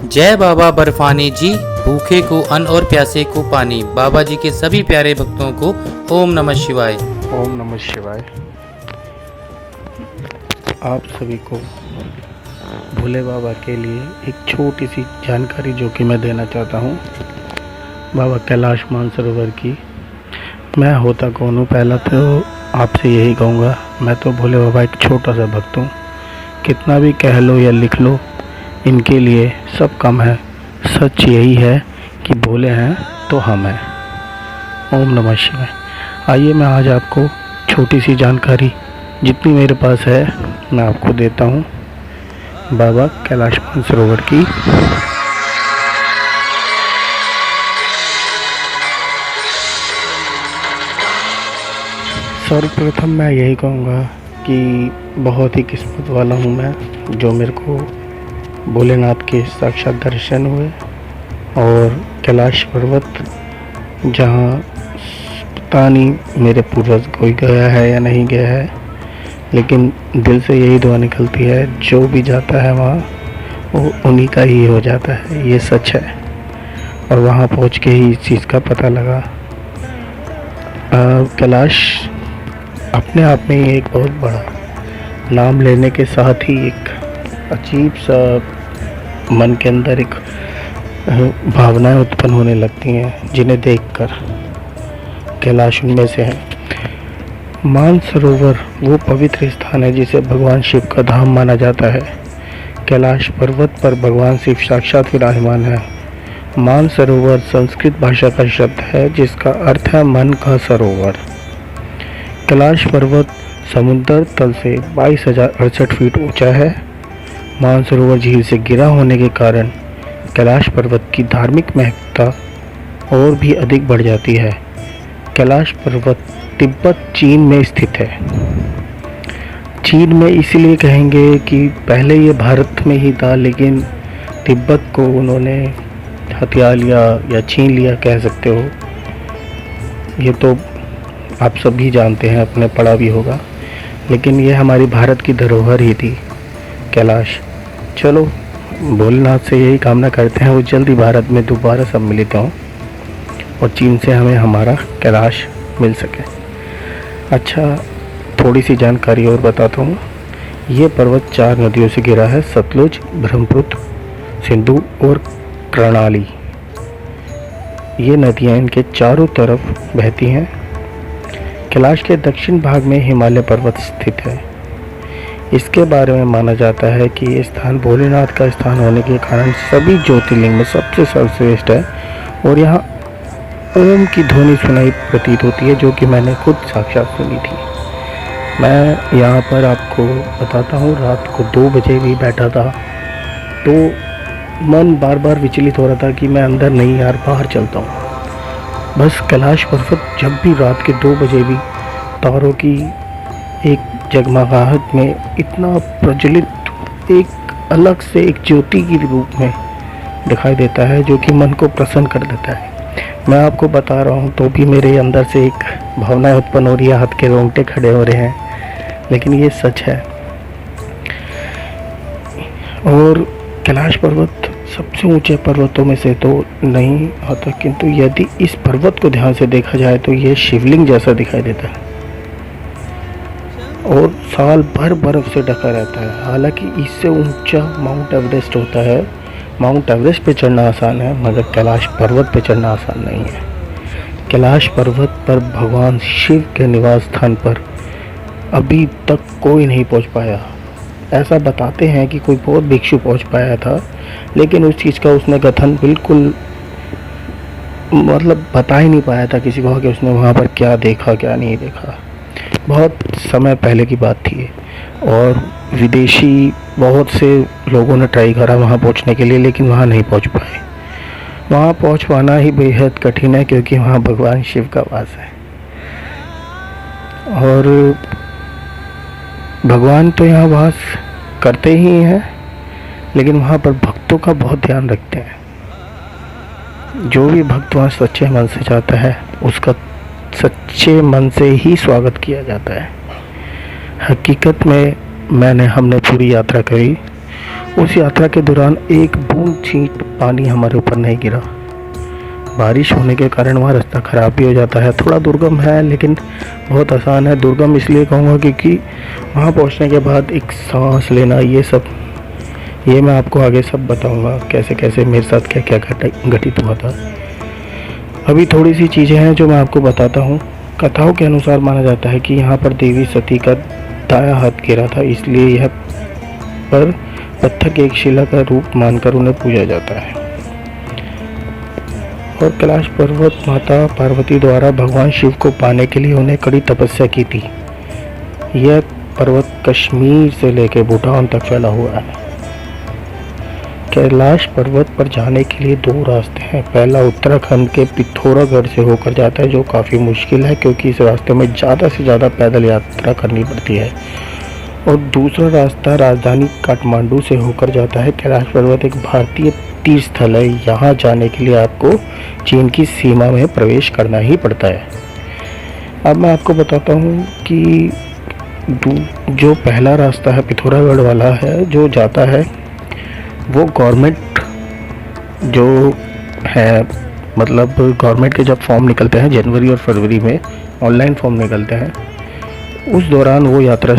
जय बाबा बर्फानी जी, भूखे को अन्न और प्यासे को पानी। बाबा जी के सभी प्यारे भक्तों को ओम नमः शिवाय। ओम नमः शिवाय। आप सभी को भोले बाबा के लिए एक छोटी सी जानकारी जो कि मैं देना चाहता हूँ बाबा कैलाश मानसरोवर की। मैं होता कौन हूँ, पहला तो आपसे यही कहूँगा, मैं तो भोले बाबा एक छोटा सा भक्त हूँ। कितना भी कह लो या लिख लो, इनके लिए सब कम है। सच यही है कि भोले हैं तो हम हैं। ओम नमः शिवाय। आइए मैं आज आपको छोटी सी जानकारी जितनी मेरे पास है मैं आपको देता हूँ बाबा कैलाश मानसरोवर की। सर्वप्रथम मैं यही कहूँगा कि बहुत ही किस्मत वाला हूँ मैं, जो मेरे को भोलेनाथ के साक्षात दर्शन हुए। और कैलाश पर्वत जहाँ पता नहीं मेरे पूर्वज कोई गया है या नहीं गया है, लेकिन दिल से यही दुआ निकलती है, जो भी जाता है वहाँ वो उन्हीं का ही हो जाता है, ये सच है। और वहाँ पहुँच के ही इस चीज़ का पता लगा। कैलाश अपने आप में ही एक बहुत बड़ा, नाम लेने के साथ ही एक अजीब सा मन के अंदर एक भावनाएं उत्पन्न होने लगती हैं, जिन्हें देखकर। कैलाश उनमें से है। मानसरोवर वो पवित्र स्थान है जिसे भगवान शिव का धाम माना जाता है। कैलाश पर्वत पर भगवान शिव साक्षात विराजमान है। मानसरोवर संस्कृत भाषा का शब्द है जिसका अर्थ है मन का सरोवर। कैलाश पर्वत समुद्र तल से 22,068 फीट ऊंचा है। मानसरोवर झील से घिरा होने के कारण कैलाश पर्वत की धार्मिक महत्ता और भी अधिक बढ़ जाती है। कैलाश पर्वत तिब्बत चीन में स्थित है। चीन में इसलिए कहेंगे कि पहले ये भारत में ही था, लेकिन तिब्बत को उन्होंने हथिया लिया या छीन लिया कह सकते हो। ये तो आप सभी जानते हैं, अपने पढ़ा भी होगा, लेकिन ये हमारी भारत की धरोहर ही थी कैलाश। चलो भोलेनाथ से यही कामना करते हैं वो जल्दी भारत में दोबारा सम्मिलित हों और चीन से हमें हमारा कैलाश मिल सके। अच्छा, थोड़ी सी जानकारी और बताता हूँ। ये पर्वत 4 नदियों से घिरा है, सतलुज, ब्रह्मपुत्र, सिंधु और कर्णाली। ये नदियाँ इनके चारों तरफ बहती हैं। कैलाश के दक्षिण भाग में हिमालय पर्वत स्थित है। इसके बारे में माना जाता है कि ये स्थान भोलेनाथ का स्थान होने के कारण सभी ज्योतिर्लिंग में सबसे सर्वश्रेष्ठ है और यहाँ ओम की ध्वनि सुनाई प्रतीत होती है, जो कि मैंने खुद साक्षात सुनी थी। मैं यहाँ पर आपको बताता हूँ, रात को 2 बजे भी बैठा था तो मन बार बार विचलित हो रहा था कि मैं अंदर नहीं यार, बाहर चलता हूँ। बस कैलाश पर्वत जब भी रात के 2 बजे भी तारों की एक जगमगाहट में इतना प्रज्वलित एक अलग से एक ज्योति के रूप में दिखाई देता है, जो कि मन को प्रसन्न कर देता है। मैं आपको बता रहा हूँ तो भी मेरे अंदर से एक भावना उत्पन्न हो रही है, हाथ के रोंगटे खड़े हो रहे हैं, लेकिन ये सच है। और कैलाश पर्वत सबसे ऊंचे पर्वतों में से तो नहीं आता, किंतु यदि इस पर्वत को ध्यान से देखा जाए तो ये शिवलिंग जैसा दिखाई देता है और साल भर बर्फ से ढका रहता है। हालांकि इससे ऊंचा माउंट एवरेस्ट होता है। माउंट एवरेस्ट पे चढ़ना आसान है, मगर कैलाश पर्वत पे चढ़ना आसान नहीं है। कैलाश पर्वत पर भगवान शिव के निवास स्थान पर अभी तक कोई नहीं पहुंच पाया। ऐसा बताते हैं कि कोई बहुत भिक्षु पहुंच पाया था, लेकिन उस चीज़ का उसने कथन बिल्कुल बता ही नहीं पाया था किसी को कि उसने वहाँ पर क्या देखा क्या नहीं देखा। बहुत समय पहले की बात थी और विदेशी बहुत से लोगों ने ट्राई करा वहाँ पहुँचने के लिए, लेकिन वहाँ नहीं पहुँच पाए। वहाँ पहुँच पाना ही बेहद कठिन है, क्योंकि वहाँ भगवान शिव का वास है। और भगवान तो यहाँ वास करते ही हैं, लेकिन वहाँ पर भक्तों का बहुत ध्यान रखते हैं। जो भी भक्त वहाँ सच्चे मन से जाता है उसका सच्चे मन से ही स्वागत किया जाता है। हकीकत में हमने पूरी यात्रा करी उस यात्रा के दौरान एक बूंद छींट पानी हमारे ऊपर नहीं गिरा। बारिश होने के कारण वहाँ रास्ता ख़राब भी हो जाता है, थोड़ा दुर्गम है लेकिन बहुत आसान है। दुर्गम इसलिए कहूँगा क्योंकि वहाँ पहुँचने के बाद एक सांस लेना, ये मैं आपको आगे सब बताऊँगा कैसे कैसे मेरे साथ क्या क्या घटित हुआ था। अभी थोड़ी सी चीज़ें हैं जो मैं आपको बताता हूँ। कथाओं के अनुसार माना जाता है कि यहाँ पर देवी सती का दायां हाथ गिरा था, इसलिए यह पर पत्थर के एक शिला का रूप मानकर उन्हें पूजा जाता है। और कैलाश पर्वत माता पार्वती द्वारा भगवान शिव को पाने के लिए उन्हें कड़ी तपस्या की थी। यह पर्वत कश्मीर से लेकर भूटान तक फैला हुआ है। कैलाश पर्वत पर जाने के लिए 2 रास्ते हैं। पहला उत्तराखंड के पिथौरागढ़ से होकर जाता है, जो काफ़ी मुश्किल है क्योंकि इस रास्ते में ज़्यादा से ज़्यादा पैदल यात्रा करनी पड़ती है। और दूसरा रास्ता राजधानी काठमांडू से होकर जाता है। कैलाश पर्वत एक भारतीय तीर्थ स्थल है। यहाँ जाने के लिए आपको चीन की सीमा में प्रवेश करना ही पड़ता है। अब मैं आपको बताता हूँ कि जो पहला रास्ता है पिथौरागढ़ वाला है जो जाता है, वो गवर्नमेंट जो है, मतलब गवर्नमेंट के जब फॉर्म निकलते हैं जनवरी और फरवरी में ऑनलाइन फॉर्म निकलते हैं, उस दौरान वो यात्रा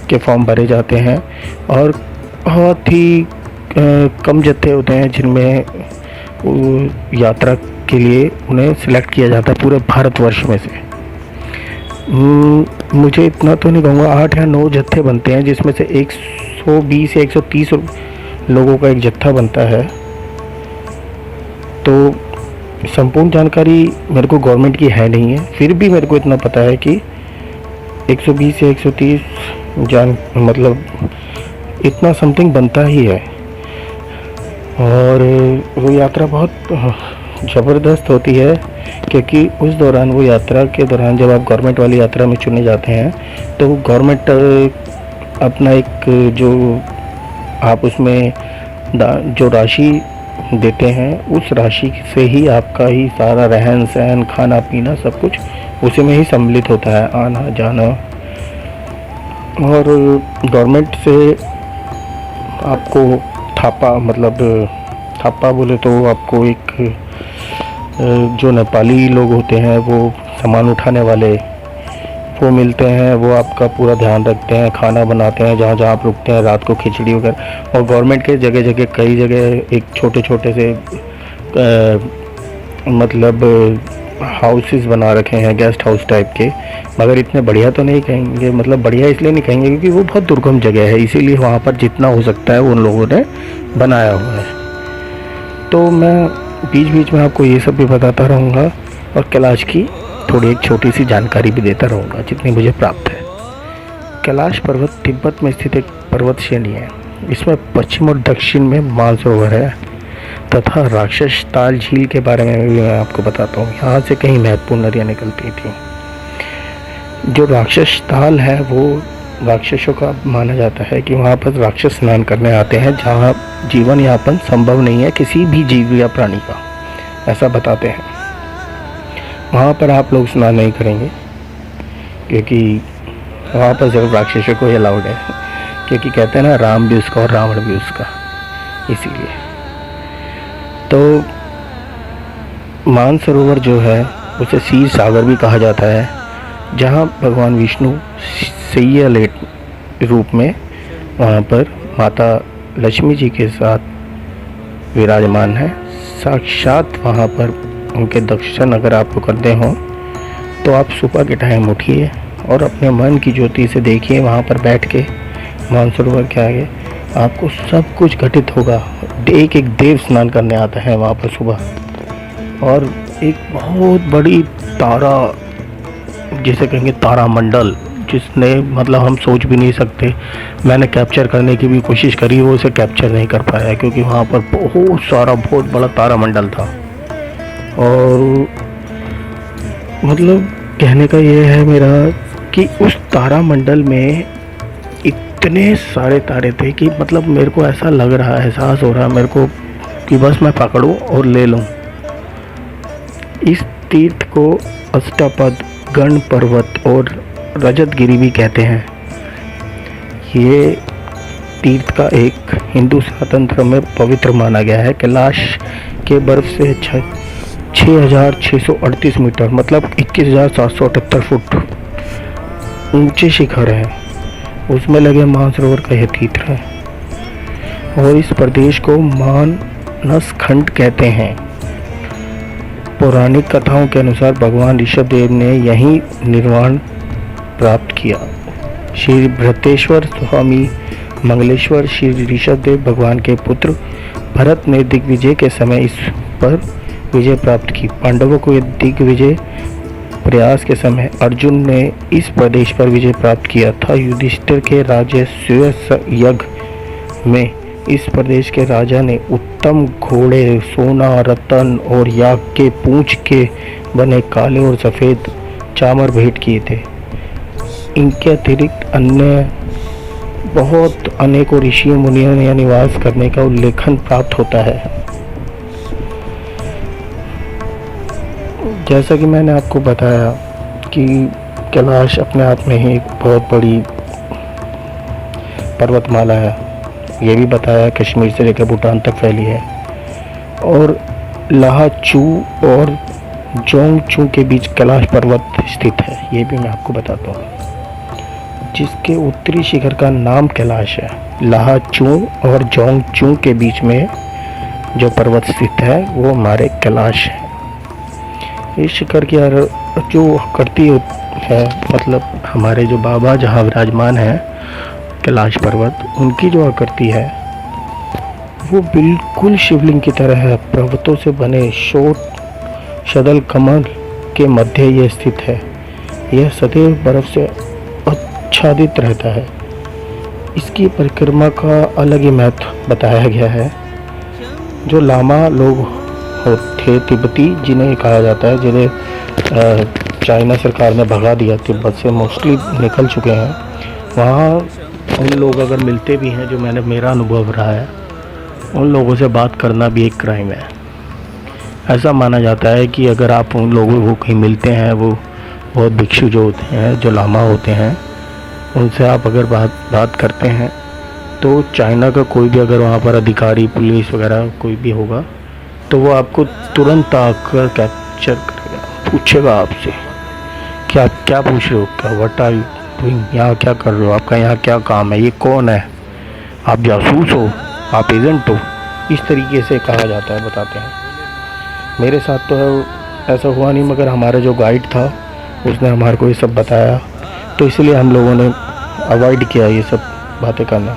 के फॉर्म भरे जाते हैं और बहुत ही कम जत्थे होते हैं जिनमें यात्रा के लिए उन्हें सिलेक्ट किया जाता है पूरे भारतवर्ष में से। मुझे इतना तो नहीं कहूँगा, 8 या 9 जत्थे बनते हैं जिसमें से 120 या 130 लोगों का एक जत्था बनता है। तो संपूर्ण जानकारी मेरे को गवर्नमेंट की है नहीं है, फिर भी मेरे को इतना पता है कि 120 या 130 मतलब इतना समथिंग बनता ही है। और वो यात्रा बहुत ज़बरदस्त होती है क्योंकि उस दौरान, वो यात्रा के दौरान जब आप गवर्नमेंट वाली यात्रा में चुने जाते हैं तो गवर्नमेंट अपना एक जो आप उसमें जो राशि देते हैं, उस राशि से ही आपका ही सारा रहन सहन खाना पीना सब कुछ उसी में ही सम्मिलित होता है, आना जाना। और गवर्नमेंट से आपको थापा बोले तो आपको एक जो नेपाली लोग होते हैं वो सामान उठाने वाले वो मिलते हैं, वो आपका पूरा ध्यान रखते हैं, खाना बनाते हैं जहाँ जहाँ आप रुकते हैं, रात को खिचड़ी वगैरह। और गवर्नमेंट के जगह जगह कई जगह एक छोटे छोटे से मतलब हाउसेस बना रखे हैं, गेस्ट हाउस टाइप के, मगर इतने बढ़िया तो नहीं कहेंगे, मतलब बढ़िया इसलिए नहीं कहेंगे क्योंकि वो बहुत दुर्गम जगह है, इसीलिए वहाँ पर जितना हो सकता है उन लोगों ने बनाया हुआ है। तो मैं बीच बीच में आपको ये सब भी बताता रहूँगा और कैलाश की थोड़ी एक छोटी सी जानकारी भी देता रहूँगा जितनी मुझे प्राप्त है। कैलाश पर्वत तिब्बत में स्थित एक पर्वत श्रेणी है। इसमें पश्चिम और दक्षिण में मानसरोवर है तथा राक्षस ताल झील के बारे में भी मैं आपको बताता हूँ। यहाँ से कई महत्वपूर्ण नदियाँ निकलती थी। जो राक्षस ताल है वो राक्षसों का माना जाता है कि वहाँ पर राक्षस स्नान करने आते हैं, जहाँ जीवन यापन संभव नहीं है किसी भी जीव या प्राणी का, ऐसा बताते हैं। वहाँ पर आप लोग स्नान नहीं करेंगे क्योंकि वहाँ पर सिर्फ राक्षसों को ही अलाउड है, क्योंकि कहते हैं ना राम भी उसका और रावण भी उसका, इसीलिए। तो मानसरोवर जो है उसे क्षीर सागर भी कहा जाता है, जहाँ भगवान विष्णु सैया रूप में वहाँ पर माता लक्ष्मी जी के साथ विराजमान है। साक्षात वहाँ पर उनके दर्शन अगर आपको करते हों तो आप सुबह के टाइम उठिए और अपने मन की ज्योति से देखिए, वहाँ पर बैठ के मानसरोवर के आगे आपको सब कुछ घटित होगा। एक एक देव स्नान करने आता है वहाँ पर सुबह, और एक बहुत बड़ी तारा, जिसे कहेंगे तारा मंडल, जिसने मतलब हम सोच भी नहीं सकते। मैंने कैप्चर करने की भी कोशिश करी, वो उसे कैप्चर नहीं कर पाया क्योंकि वहाँ पर बहुत बड़ा तारा मंडल था। और मतलब कहने का ये है मेरा कि उस तारा मंडल में इतने सारे तारे थे कि मतलब मेरे को ऐसा लग रहा है, एहसास हो रहा है मेरे को कि बस मैं पकड़ूं और ले लूं। इस तीर्थ को अष्टपद, गण पर्वत और रजतगिरी भी कहते हैं। ये तीर्थ का एक हिंदू सनातन धर्म में पवित्र माना गया है। कैलाश के बर्फ से 6,638 मीटर मतलब 21,778 फुट ऊंचे शिखर है, उसमें लगे मानसरोवर का यह तीर्थ है और इस प्रदेश को मानस खंड कहते हैं। पौराणिक कथाओं के अनुसार भगवान ऋषभ देव ने यहीं निर्वाण प्राप्त किया। श्री भरतेश्वर स्वामी मंगलेश्वर श्री ऋषभ देव भगवान के पुत्र भरत ने दिग्विजय के समय इस पर विजय प्राप्त की। पांडवों को दिग्विजय प्रयास के समय अर्जुन ने इस प्रदेश पर विजय प्राप्त किया था। युधिष्ठिर के राजसूय यज्ञ में इस प्रदेश के राजा ने उत्तम घोड़े, सोना, रतन और याक के पूंछ के बने काले और सफ़ेद चामर भेंट किए थे। इनके अतिरिक्त अन्य बहुत अनेकों ऋषियों मुनियों ने निवास करने का उल्लेखन प्राप्त होता है। जैसा कि मैंने आपको बताया कि कैलाश अपने आप में ही एक बहुत बड़ी पर्वतमाला है। ये भी बताया कश्मीर से लेकर भूटान तक फैली है और लाहाचू और जोंगचू के बीच कैलाश पर्वत स्थित है। ये भी मैं आपको बताता हूँ, जिसके उत्तरी शिखर का नाम कैलाश है। लाहाचू और जोंगचू के बीच में जो पर्वत स्थित है वो हमारे कैलाश है। इस शिखर की जो आकृति है, मतलब हमारे जो बाबा जहाँ विराजमान है कैलाश पर्वत, उनकी जो आकृति है वो बिल्कुल शिवलिंग की तरह है। पर्वतों से बने शोट सदल कमल के मध्य ये स्थित है। यह सदैव बर्फ से आच्छादित रहता है। इसकी परिक्रमा का अलग ही महत्व बताया गया है। जो लामा लोग थे तिब्बती, जिन्हें कहा जाता है, जिन्हें चाइना सरकार ने भगा दिया, तिब्बत से मोस्टली निकल चुके हैं, वहाँ उन लोग अगर मिलते भी हैं, जो मेरा अनुभव रहा है, उन लोगों से बात करना भी एक क्राइम है। ऐसा माना जाता है कि अगर आप उन लोगों को कहीं मिलते हैं, वो बहुत भिक्षु जो होते हैं, जो लामा होते हैं, उनसे आप अगर बात करते हैं तो चाइना का कोई भी अगर वहाँ पर अधिकारी, पुलिस वगैरह कोई भी होगा, तो वो आपको तुरंत आकर कैप्चर करेगा, पूछेगा आपसे कि आप क्या पूछ रहे हो, क्या व्हाट आर यू डूइंग, यहाँ क्या कर रहे हो, आपका यहाँ क्या काम है, ये कौन है, आप जासूस हो, आप एजेंट हो, इस तरीके से कहा जाता है, बताते हैं। मेरे साथ तो ऐसा हुआ नहीं, मगर हमारा जो गाइड था उसने हमारे को ये सब बताया, तो इसलिए हम लोगों ने अवॉइड किया ये सब बातें करना।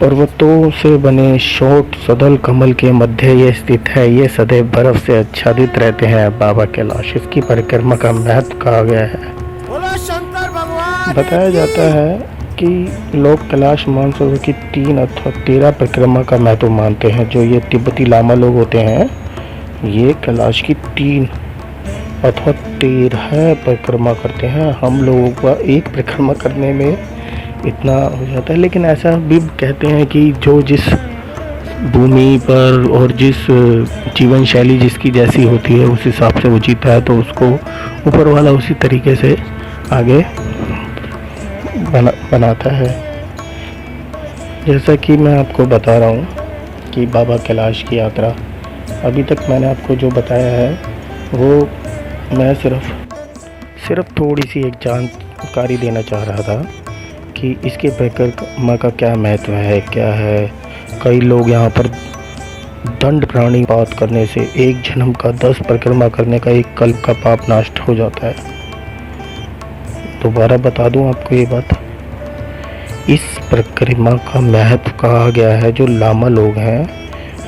पर्वतों से बने शोट सदल कमल के मध्य ये स्थित है। ये सदैव बर्फ से आच्छादित रहते हैं बाबा कैलाश। इसकी परिक्रमा का महत्व कहा गया है। बताया जाता है कि लोग कैलाश मानसरोवर की 3 अथवा 13 परिक्रमा का महत्व मानते हैं। जो ये तिब्बती लामा लोग होते हैं, ये कैलाश की 3 अथवा 13 परिक्रमा करते हैं। हम लोगों का एक परिक्रमा करने में इतना हो जाता है, लेकिन ऐसा भी कहते हैं कि जो जिस भूमि पर और जिस जीवन शैली जिसकी जैसी होती है, उस हिसाब से वो जीता है, तो उसको ऊपर वाला उसी तरीके से आगे बनाता है। जैसा कि मैं आपको बता रहा हूँ कि बाबा कैलाश की यात्रा, अभी तक मैंने आपको जो बताया है वो मैं सिर्फ थोड़ी सी एक जानकारी देना चाह रहा था कि इसके परिक्रमा का क्या महत्व है, क्या है। कई लोग यहाँ पर दंड प्राणिपात करने से एक जन्म का 10 परिक्रमा करने का एक कल्प का पाप नष्ट हो जाता है। दोबारा बता दूं आपको ये बात, इस परिक्रमा का महत्व कहा गया है। जो लामा लोग हैं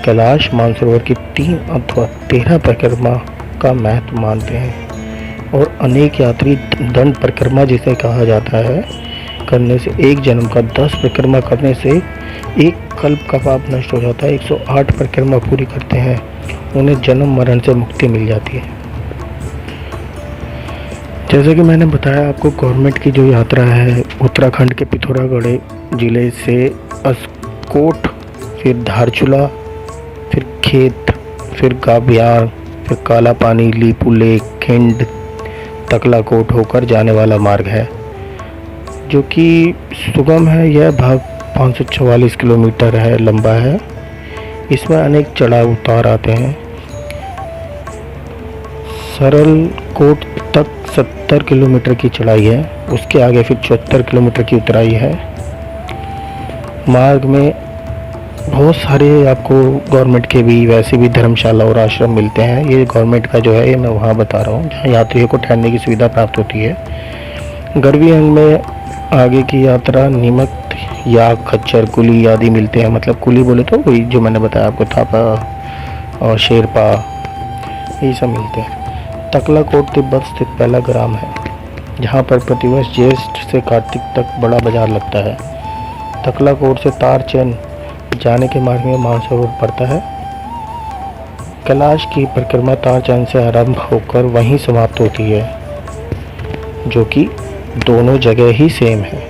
कैलाश मानसरोवर की 3 अथवा 13 परिक्रमा का महत्व मानते हैं और अनेक यात्री दंड परिक्रमा जिसे कहा जाता है करने से, एक जन्म का 10 परिक्रमा करने से एक कल्प का पाप नष्ट हो जाता है। 108 परिक्रमा पूरी करते हैं, उन्हें जन्म मरण से मुक्ति मिल जाती है। जैसा कि मैंने बताया आपको, गवर्नमेंट की जो यात्रा है उत्तराखंड के पिथौरागढ़ जिले से अस्कोट, फिर धारचूला, फिर खेत, फिर गाबियार, फिर काला पानी, लीपू लेक, खिंड, तकलाकोट होकर जाने वाला मार्ग है। जो कि सुगम है। यह भाग 544 किलोमीटर है, लंबा है। इसमें अनेक चढ़ाव उतार आते हैं। सरल कोट तक 70 किलोमीटर की चढ़ाई है, उसके आगे फिर 74 किलोमीटर की उतराई है। मार्ग में बहुत सारे आपको गवर्नमेंट के भी वैसे भी धर्मशाला और आश्रम मिलते हैं। ये गवर्नमेंट का जो है, ये मैं वहाँ बता रहा हूँ जहाँ यात्रियों को ठहरने की सुविधा प्राप्त होती है। गर्मी अंग में आगे की यात्रा नीमक या खच्चर, कुली आदि मिलते हैं। मतलब कुली बोले तो वही जो मैंने बताया आपको, थापा और शेरपा, यही सब मिलते हैं। तकलाकोट तिब्बत स्थित पहला ग्राम है, जहाँ पर प्रतिवर्ष ज्येष्ठ से कार्तिक तक बड़ा बाजार लगता है। तकलाकोट से तारचंद जाने के मार्ग में मानसरोवर पड़ता है। कैलाश की परिक्रमा तारचंद से आरंभ होकर वहीं समाप्त होती है, जो कि दोनों जगह ही सेम है।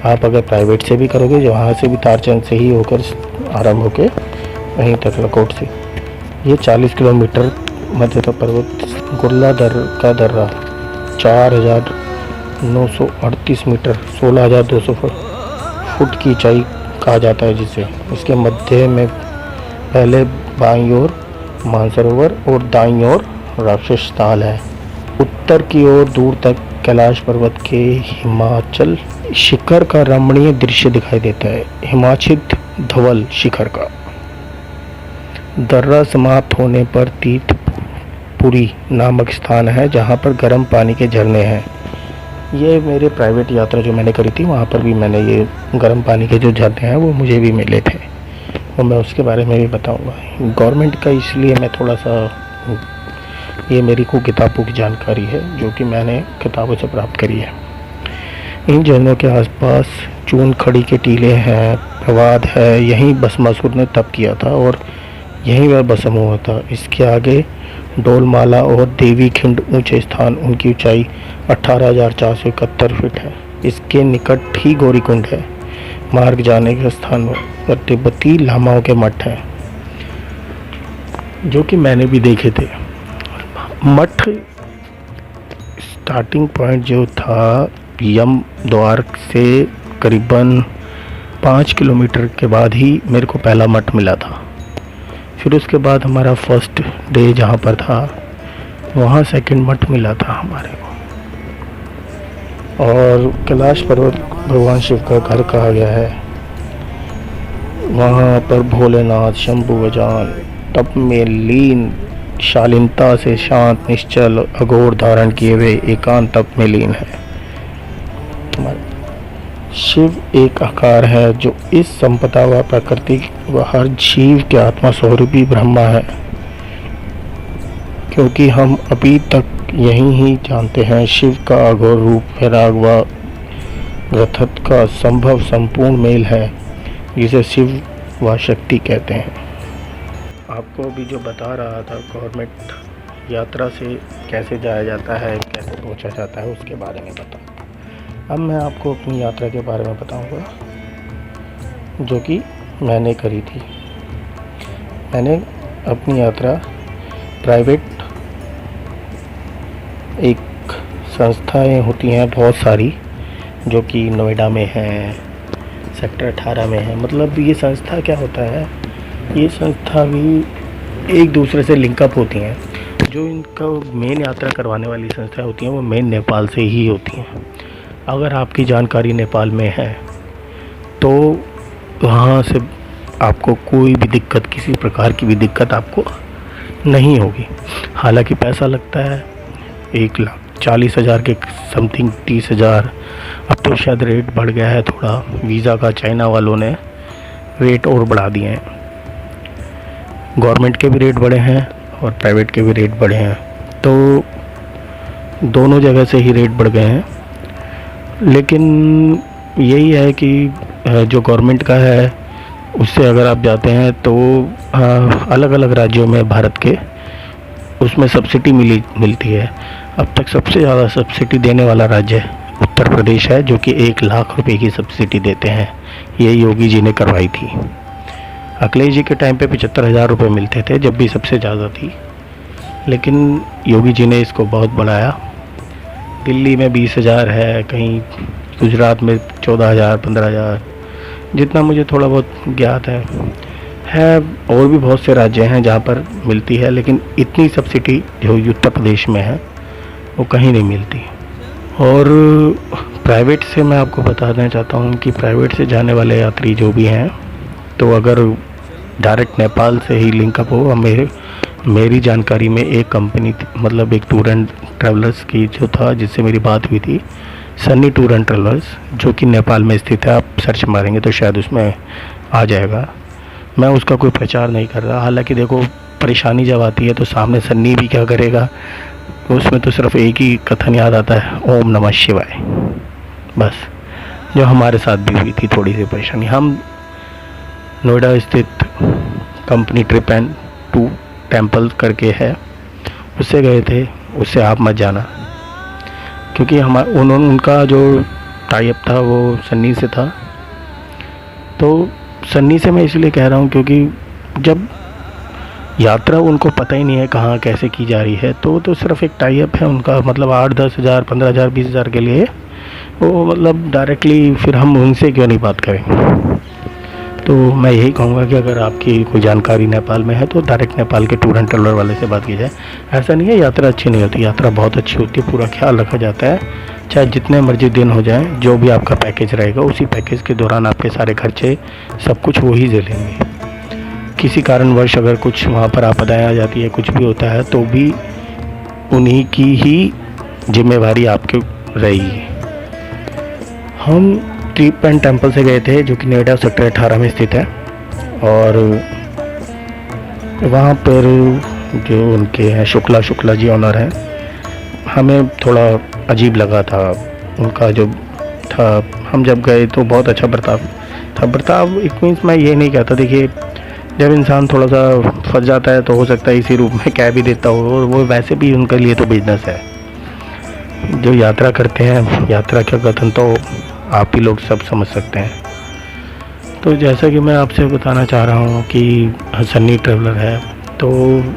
आप अगर प्राइवेट से भी करोगे, जो वहाँ से भी तारचंद से ही होकर आरंभ होकर वहीं तकलाकोट से। ये 40 किलोमीटर मध्य पर्वत गुरला का दर्रा 4,938 मीटर 16,200 फुट की ऊंचाई कहा जाता है जिसे। इसके मध्य में पहले बाईं ओर मानसरोवर और दाईं ओर राक्षस ताल है। उत्तर की ओर दूर तक कैलाश पर्वत के हिमाचल शिखर का रमणीय दृश्य दिखाई देता है। हिमाचित धवल शिखर का दर्रा समाप्त होने पर तीर्थपुरी नामक स्थान है, जहाँ पर गर्म पानी के झरने हैं। ये मेरे प्राइवेट यात्रा जो मैंने करी थी, वहाँ पर भी मैंने ये गर्म पानी के जो झरने हैं वो मुझे भी मिले थे, और मैं उसके बारे में भी बताऊंगा। गवर्नमेंट का इसलिए मैं थोड़ा सा, ये मेरी को किताबों की जानकारी है जो कि मैंने किताबों से प्राप्त करी है। इन झरनों के आसपास चून खड़ी के टीले हैं, प्रवाद है। यहीं भस्मासुर ने तप किया था और यहीं वह भस्म हुआ था। इसके आगे डोलमाला और देवी खिंड ऊंचे स्थान, उनकी ऊंचाई 18,471 फीट है। इसके निकट ही गौरीकुंड है। मार्ग जाने के स्थान पर तिब्बती लामाओं के मठ हैं, जो कि मैंने भी देखे थे। मठ स्टार्टिंग पॉइंट जो था यम द्वार से करीबन 5 किलोमीटर के बाद ही मेरे को पहला मठ मिला था। फिर उसके बाद हमारा फर्स्ट डे जहाँ पर था, वहाँ सेकंड मठ मिला था हमारे को। और कैलाश पर्वत भगवान शिव का घर कहा गया है। वहाँ पर भोलेनाथ शंभु गजान तप में लीन, शालीनता से शांत, निश्चल, अघोर धारण किए हुए एकांत तप में लीन है। शिव एक आकार है जो इस संपदा व प्रकृति व हर जीव के आत्मा स्वरूपी ब्रह्मा है। क्योंकि हम अभी तक यही ही जानते हैं, शिव का अघोर रूप वैराग व रथत का संभव संपूर्ण मेल है, जिसे शिव व शक्ति कहते हैं। आपको अभी जो बता रहा था गवर्नमेंट यात्रा से कैसे जाया जाता है, कैसे पहुंचा जाता है, उसके बारे में बता। अब मैं आपको अपनी यात्रा के बारे में बताऊंगा जो कि मैंने करी थी। मैंने अपनी यात्रा प्राइवेट, एक संस्थाएं होती हैं बहुत सारी जो कि नोएडा में हैं, सेक्टर 18 में है। मतलब ये संस्था क्या होता है, ये संस्था भी एक दूसरे से लिंकअप होती हैं। जो इनका मेन यात्रा करवाने वाली संस्थाएं होती हैं वो मेन नेपाल से ही होती हैं। अगर आपकी जानकारी नेपाल में है तो वहाँ से आपको कोई भी दिक्कत, किसी प्रकार की भी दिक्कत आपको नहीं होगी। हालांकि पैसा लगता है 1,40,000 के समथिंग, 30,000। अब तो शायद रेट बढ़ गया है थोड़ा, वीज़ा का चाइना वालों ने रेट और बढ़ा दिए हैं। गवर्नमेंट के भी रेट बढ़े हैं और प्राइवेट के भी रेट बढ़े हैं, तो दोनों जगह से ही रेट बढ़ गए हैं। लेकिन यही है कि जो गवर्नमेंट का है उससे अगर आप जाते हैं तो अलग अलग राज्यों में भारत के उसमें सब्सिडी मिलती है। अब तक सबसे ज़्यादा सब्सिडी देने वाला राज्य उत्तर प्रदेश है, जो कि 1 लाख रुपए की सब्सिडी देते हैं। ये योगी जी ने करवाई थी। अखिलेश जी के टाइम पे 75,000 रुपये मिलते थे, जब भी सबसे ज़्यादा थी। लेकिन योगी जी ने इसको बहुत बढ़ाया। दिल्ली में 20,000 है, कहीं गुजरात में 14,000 15,000, जितना मुझे थोड़ा बहुत ज्ञात है। और भी बहुत से राज्य हैं जहाँ पर मिलती है, लेकिन इतनी सब्सिडी जो उत्तर प्रदेश में है वो कहीं नहीं मिलती। और प्राइवेट से मैं आपको बताना चाहता हूँ कि प्राइवेट से जाने वाले यात्री जो भी हैं, तो अगर डायरेक्ट नेपाल से ही लिंकअप हो, मेरी जानकारी में एक कंपनी मतलब एक टूर एंड ट्रैवलर्स की जो था जिससे मेरी बात हुई थी, सन्नी टूर एंड ट्रैवलर्स, जो कि नेपाल में स्थित है। आप सर्च मारेंगे तो शायद उसमें आ जाएगा। मैं उसका कोई प्रचार नहीं कर रहा, हालांकि देखो परेशानी जब आती है तो सामने सन्नी भी क्या करेगा, उसमें तो सिर्फ एक ही कथन याद आता है, ओम नमः शिवाय, बस। जो हमारे साथ भी हुई थी थोड़ी सी परेशानी। हम नोएडा स्थित company trip and to temple करके है, उससे गए थे। उससे आप मत जाना, क्योंकि उनका जो टाई अप था वो सन्नी से था। तो सन्नी से मैं इसलिए कह रहा हूँ क्योंकि जब यात्रा उनको पता ही नहीं है कहाँ कैसे की जा रही है, तो सिर्फ एक टाई अप है उनका, मतलब 8-10 हज़ार 15 हज़ार 20 हज़ार के लिए वो मतलब डायरेक्टली, फिर हम उनसे क्यों नहीं बात करें। तो मैं यही कहूँगा कि अगर आपकी कोई जानकारी नेपाल में है तो डायरेक्ट नेपाल के टूर एंड ट्रैवलर वाले से बात की जाए। ऐसा नहीं है यात्रा अच्छी नहीं होती, यात्रा बहुत अच्छी होती है, पूरा ख्याल रखा जाता है, चाहे जितने मर्जी दिन हो जाएं, जो भी आपका पैकेज रहेगा उसी पैकेज के दौरान आपके सारे खर्चे सब कुछ वो ही झेलेंगे। किसी कारणवश अगर कुछ वहाँ पर आपदाएँ आ जाती है, कुछ भी होता है, तो भी उन्हीं की ही जिम्मेवारी आपके रहेगी। हम ट्रिप एंड टेम्पल से गए थे, जो कि नोएडा सेक्टर 18 में स्थित है, और वहाँ पर जो उनके हैं शुक्ला जी ऑनर हैं, हमें थोड़ा अजीब लगा था उनका जो था। हम जब गए तो बहुत अच्छा बर्ताव था। बर्ताव इट मीन्स मैं ये नहीं कहता, देखिए जब इंसान थोड़ा सा फंस जाता है तो हो सकता है इसी रूप में कह भी देता हो, और वो वैसे भी उनके लिए तो बिजनेस है। जो यात्रा करते हैं, यात्रा का कथन तो आप ही लोग सब समझ सकते हैं। तो जैसा कि मैं आपसे बताना चाह रहा हूँ कि सन्नी ट्रैवलर है, तो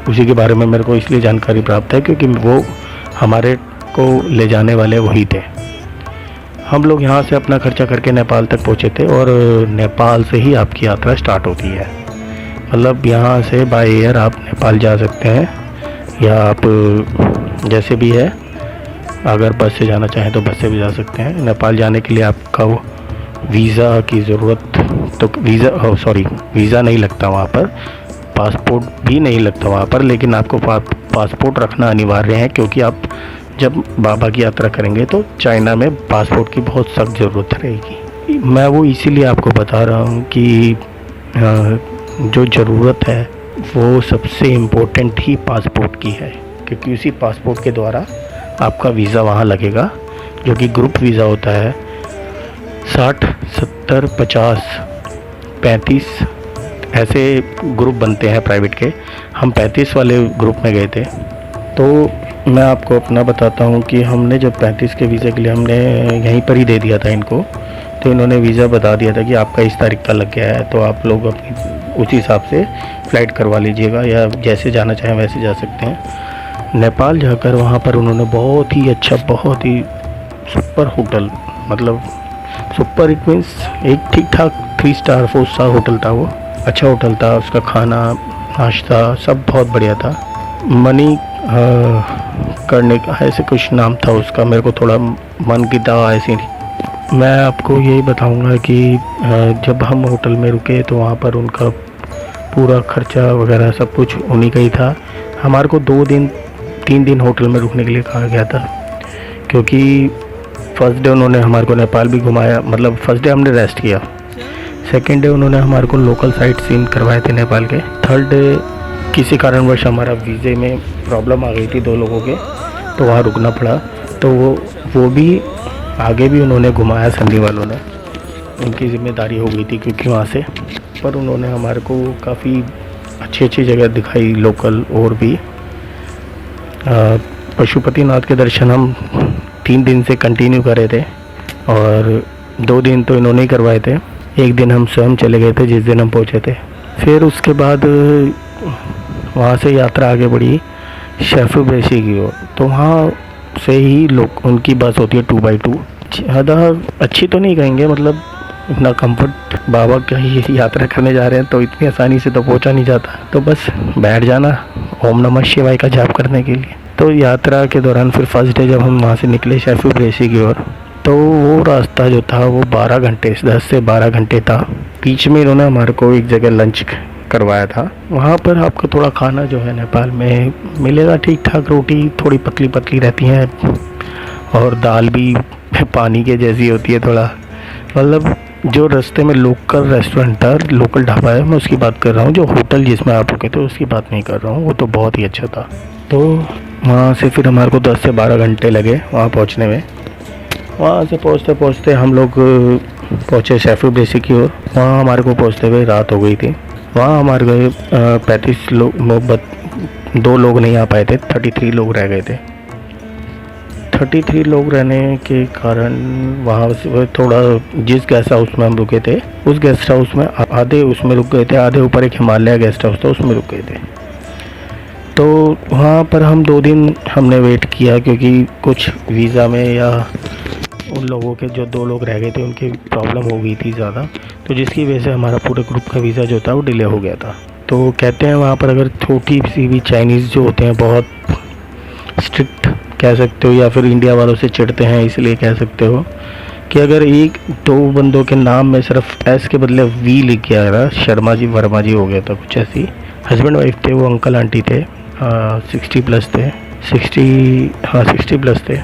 उसी के बारे में मेरे को इसलिए जानकारी प्राप्त है क्योंकि वो हमारे को ले जाने वाले वही थे। हम लोग यहाँ से अपना खर्चा करके नेपाल तक पहुँचे थे, और नेपाल से ही आपकी यात्रा स्टार्ट होती है। मतलब यहाँ से बाय एयर आप नेपाल जा सकते हैं, या आप जैसे भी है, अगर बस से जाना चाहें तो बस से भी जा सकते हैं। नेपाल जाने के लिए आपका वो वीज़ा की ज़रूरत, तो वीज़ा नहीं लगता वहाँ पर, पासपोर्ट भी नहीं लगता वहाँ पर, लेकिन आपको पासपोर्ट रखना अनिवार्य है, क्योंकि आप जब बाबा की यात्रा करेंगे तो चाइना में पासपोर्ट की बहुत सख्त ज़रूरत रहेगी। मैं वो इसीलिए आपको बता रहा हूँ कि जो ज़रूरत है वो सबसे इम्पोर्टेंट ही पासपोर्ट की है, क्योंकि उसी पासपोर्ट के द्वारा आपका वीज़ा वहाँ लगेगा, जो कि ग्रुप वीज़ा होता है। 60, 70, 50, 35 ऐसे ग्रुप बनते हैं प्राइवेट के। हम 35 वाले ग्रुप में गए थे। तो मैं आपको अपना बताता हूँ कि हमने जब 35 के वीज़े के लिए हमने यहीं पर ही दे दिया था इनको, तो इन्होंने वीज़ा बता दिया था कि आपका इस तारीख का लग गया है, तो आप लोग अपनी उसी हिसाब से फ़्लाइट करवा लीजिएगा, या जैसे जाना चाहें वैसे जा सकते हैं। नेपाल जाकर वहाँ पर उन्होंने बहुत ही अच्छा, बहुत ही सुपर होटल, मतलब सुपर इट मीन्स एक ठीक ठाक 3 स्टार 4 स्टार होटल था वो। अच्छा होटल था, उसका खाना नाश्ता सब बहुत बढ़िया था। मनी करने का ऐसे कुछ नाम था उसका, मेरे को थोड़ा मन की दवा ऐसी थी। मैं आपको यही बताऊंगा कि जब हम होटल में रुके तो वहाँ पर उनका पूरा खर्चा वगैरह सब कुछ उन्हीं का ही था। हमारे को 2-3 दिन होटल में रुकने के लिए कहा गया था, क्योंकि फर्स्ट डे उन्होंने हमारे को नेपाल भी घुमाया, मतलब फर्स्ट डे हमने रेस्ट किया, सेकेंड डे उन्होंने हमारे को लोकल साइट सीन करवाए थे नेपाल के, थर्ड डे किसी कारणवश हमारा वीज़े में प्रॉब्लम आ गई थी 2 लोगों के, तो वहाँ रुकना पड़ा। तो वो भी आगे भी उन्होंने घुमाया, सन्नी वालों ने, उनकी ज़िम्मेदारी हो गई थी क्योंकि वहाँ से, पर उन्होंने हमारे को काफ़ी अच्छी जगह दिखाई लोकल। और भी पशुपतिनाथ के दर्शन हम 3 दिन से कंटिन्यू कर रहे थे, और 2 दिन तो इन्होंने ही करवाए थे, एक दिन हम स्वयं चले गए थे जिस दिन हम पहुँचे थे। फिर उसके बाद वहाँ से यात्रा आगे बढ़ी शेफू बेसी की ओर, तो वहाँ से ही लोग, उनकी बस होती है 2x2, ज़्यादा अच्छी तो नहीं कहेंगे, मतलब इतना कंफर्ट, बाबा का ही यात्रा करने जा रहे हैं तो इतनी आसानी से तो पहुंचा नहीं जाता, तो बस बैठ जाना ओम नमः शिवाय का जाप करने के लिए। तो यात्रा के दौरान फिर फर्स्ट डे जब हम वहाँ से निकले शेफू ब्रेसी की ओर, तो वो रास्ता जो था वो 12 घंटे, 10 से 12 घंटे था। बीच में इन्होंने हमारे को एक जगह लंच करवाया था। वहाँ पर आपको थोड़ा खाना जो है नेपाल में मिलेगा ठीक ठाक, रोटी थोड़ी पतली पतली रहती हैं और दाल भी पानी के जैसी होती है थोड़ा, मतलब जो रास्ते में लोकल रेस्टोरेंट था, लोकल ढाबा है, मैं उसकी बात कर रहा हूँ। जो होटल जिसमें आप रुके थे उसकी बात नहीं कर रहा हूँ, वो तो बहुत ही अच्छा था। तो वहाँ से फिर हमारे को 10 से 12 घंटे लगे वहाँ पहुँचने में। वहाँ से पहुँचते पहुँचते हम लोग पहुँचे शेफू ब्रेसी की ओर। वहाँ हमारे को पहुँचते हुए रात हो गई थी। वहाँ हमारे गए 35 लोग, 2 लोग नहीं आ पाए थे, 33 लोग रह गए थे। 33 लोग रहने के कारण वहाँ से थोड़ा, जिस गेस्ट हाउस में हम रुके थे उस गेस्ट हाउस में आधे उसमें रुक गए थे, आधे ऊपर एक हिमालय गेस्ट हाउस था उसमें रुक गए थे। तो वहाँ पर हम 2 दिन हमने वेट किया, क्योंकि कुछ वीज़ा में या उन लोगों के जो 2 लोग रह गए थे उनकी प्रॉब्लम हो गई थी ज़्यादा, तो जिसकी वजह से हमारा पूरे ग्रुप का वीज़ा जो था वो डिले हो गया था। तो कहते हैं वहाँ पर अगर छोटी सी भी चाइनीज़ जो होते हैं बहुत स्ट्रिक्ट कह सकते हो, या फिर इंडिया वालों से चिढ़ते हैं इसलिए कह सकते हो, कि अगर 1-2 बंदों के नाम में सिर्फ एस के बदले वी लिख गया था, शर्मा जी वर्मा जी हो गया था कुछ ऐसी। हस्बैंड वाइफ थे, वो अंकल आंटी थे, 60 प्लस थे, 60 प्लस थे,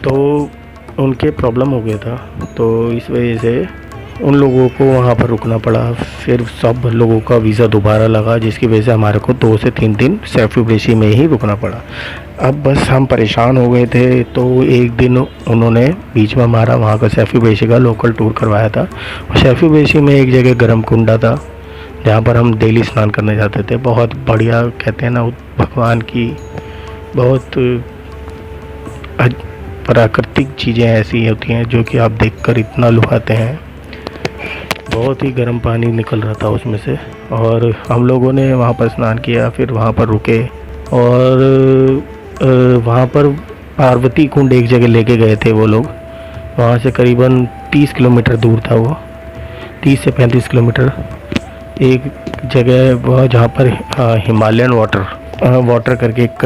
तो उनके प्रॉब्लम हो गया था। तो इस वजह से उन लोगों को वहाँ पर रुकना पड़ा। फिर सब लोगों का वीज़ा दोबारा लगा, जिसकी वजह से हमारे को 2 से 3 दिन शेफू ब्रेसी में ही रुकना पड़ा। अब बस हम परेशान हो गए थे, तो एक दिन उन्होंने बीच में हमारा वहाँ का शेफू ब्रेसी का लोकल टूर करवाया था। और शेफू ब्रेसी में एक जगह गर्म कुंडा था जहाँ पर हम डेली स्नान करने जाते थे। बहुत बढ़िया, कहते हैं ना, भगवान की बहुत प्राकृतिक चीज़ें ऐसी होती हैं जो कि आप देखकर इतना लुभाते हैं। बहुत ही गर्म पानी निकल रहा था उसमें से, और हम लोगों ने वहाँ पर स्नान किया, फिर वहाँ पर रुके, और वहाँ पर पार्वती कुंड एक जगह लेके गए थे वो लोग। वहाँ से करीबन 30 किलोमीटर दूर था वो, 30 से 35 किलोमीटर। एक जगह वह जहाँ पर हिमालयन वाटर करके एक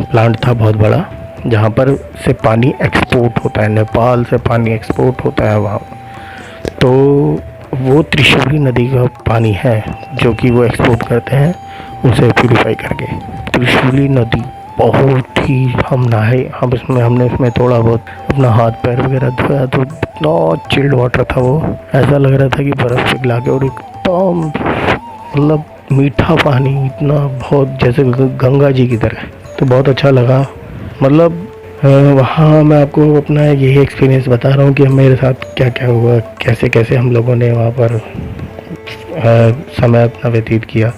प्लांट था बहुत बड़ा, जहाँ पर से पानी एक्सपोर्ट होता है, नेपाल से पानी एक्सपोर्ट होता है वहाँ। तो वो त्रिशूली नदी का पानी है जो कि वो एक्सपोर्ट करते हैं, उसे प्यूरीफाई करके। त्रिशूली नदी बहुत ही, हम नहाए, हमने उसमें थोड़ा बहुत अपना हाथ पैर वगैरह धोया, तो इतना चिल्ड वाटर था वो, ऐसा लग रहा था कि बर्फ़ पिघला के, और एकदम मतलब मीठा पानी, इतना बहुत जैसे गंगा जी की तरह। तो बहुत अच्छा लगा। मतलब वहाँ मैं आपको अपना यही एक्सपीरियंस बता रहा हूँ कि मेरे साथ क्या क्या हुआ, कैसे कैसे हम लोगों ने वहाँ पर समय अपना व्यतीत किया।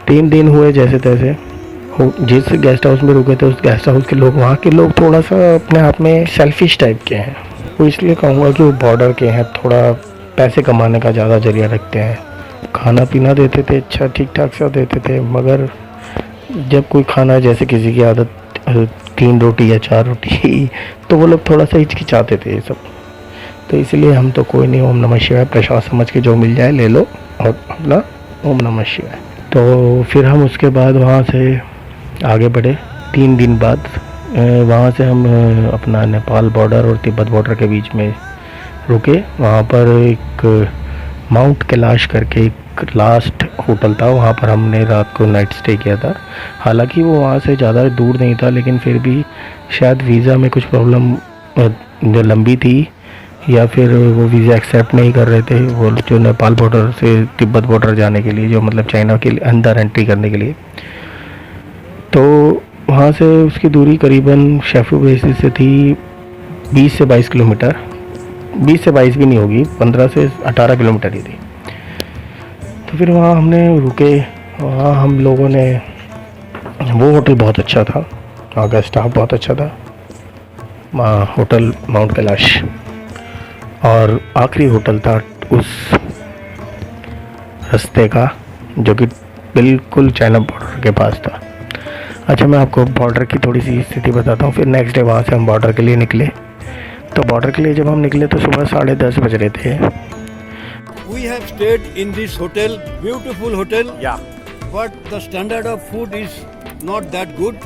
3 दिन हुए जैसे तैसे। जिस गेस्ट हाउस में रुके थे उस गेस्ट हाउस के लोग, वहाँ के लोग थोड़ा सा अपने आप में सेल्फिश टाइप के हैं। वो इसलिए कहूँगा कि वो बॉर्डर के हैं, थोड़ा पैसे कमाने का ज़्यादा जरिया रखते हैं। खाना पीना देते थे, अच्छा ठीक ठाक सा देते थे, मगर जब कोई खाना, जैसे किसी की आदत 3 रोटी या 4 रोटी, तो वो लोग थोड़ा सा हिचकिचाते थे ये सब। तो इसलिए हम तो कोई नहीं, ओम नमः शिवाय प्रसाद समझ के जो मिल जाए ले लो, और अपना ओम नमः शिवाय। तो फिर हम उसके बाद वहाँ से आगे बढ़े। 3 दिन बाद वहाँ से हम अपना नेपाल बॉर्डर और तिब्बत बॉर्डर के बीच में रुके। वहाँ पर एक माउंट कैलाश करके एक लास्ट होटल था, वहाँ पर हमने रात को नाइट स्टे किया था। हालांकि वो वहाँ से ज़्यादा दूर नहीं था, लेकिन फिर भी शायद वीज़ा में कुछ प्रॉब्लम जो लंबी थी, या फिर वो वीज़ा एक्सेप्ट नहीं कर रहे थे, वो जो नेपाल बॉर्डर से तिब्बत बॉर्डर जाने के लिए, जो मतलब चाइना के अंदर एंट्री करने के लिए। तो वहाँ से उसकी दूरी करीबन शेफू ब्रेसी से थी 20 से 22 किलोमीटर, 20 से 22 भी नहीं होगी, 15 से 18 किलोमीटर ही थी। तो फिर वहाँ हमने रुके। वहाँ हम लोगों ने, वो होटल बहुत अच्छा था, वहाँ का स्टाफ बहुत अच्छा था, होटल माउंट कैलाश। और आखिरी होटल था उस रास्ते का जो कि बिल्कुल चाइना बॉर्डर के पास था। अच्छा, मैं आपको बॉर्डर की थोड़ी सी स्थिति बताता हूँ, फिर नेक्स्ट डे वहाँ से हम बॉर्डर के लिए निकले। तो बॉर्डर के लिए जब हम निकले तो सुबह 10:30 बज रहे थे। We have stayed in this hotel, beautiful hotel. Yeah. But the standard of food is not that good.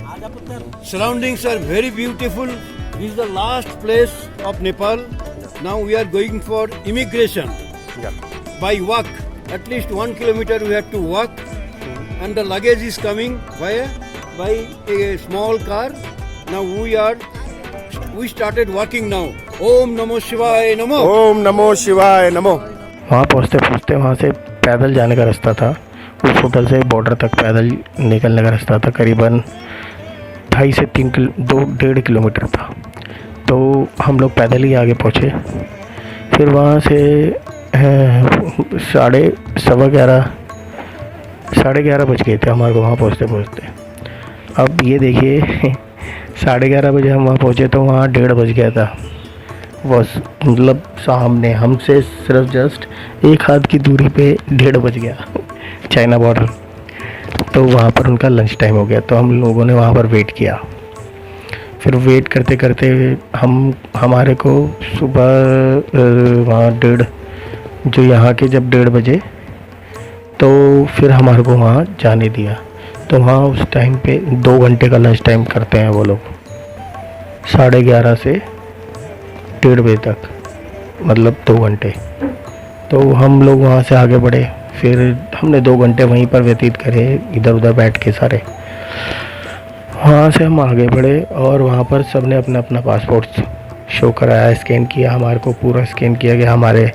Surroundings are very beautiful. This is the last place of Nepal. Now we are going for immigration. Yeah. By walk. At least 1 kilometer we have to walk. And the luggage is coming by a small car. Now we started walking now. Om Namo Shivaya Namo. ओम नमो शिवाय नमो। वहाँ पहुँचते वहाँ से पैदल जाने का रास्ता था। उस होटल से बॉर्डर तक पैदल निकलने का रास्ता था, करीबन 2.5 से 3 किलोमीटर था। तो हम लोग पैदल ही आगे पहुँचे। फिर वहाँ से 11:30 बज गए थे हमारे को वहाँ पहुँचते। अब ये देखिए 11:30 बजे हम वहाँ पहुँचे तो वहाँ 1:30 बज गया था। बस मतलब सामने हमसे सिर्फ जस्ट एक हाथ की दूरी पे 1:30 बज गया चाइना बॉर्डर। तो वहाँ पर उनका लंच टाइम हो गया, तो हम लोगों ने वहाँ पर वेट किया। फिर वेट करते करते हमारे को सुबह वहाँ 1:30 जो यहाँ के जब 1:30 बजे तो फिर हमारे को वहाँ जाने दिया। तो वहाँ उस टाइम पे 2 घंटे का लंच टाइम करते हैं वो लोग, 11:30 से 1:30 बजे तक, मतलब 2 घंटे। तो हम लोग वहाँ से आगे बढ़े। फिर हमने 2 घंटे वहीं पर व्यतीत करे, इधर उधर बैठ के सारे। वहाँ से हम आगे बढ़े और वहाँ पर सब ने अपना अपना पासपोर्ट शो कराया, स्कैन किया। हमारे को पूरा स्कैन किया गया, हमारे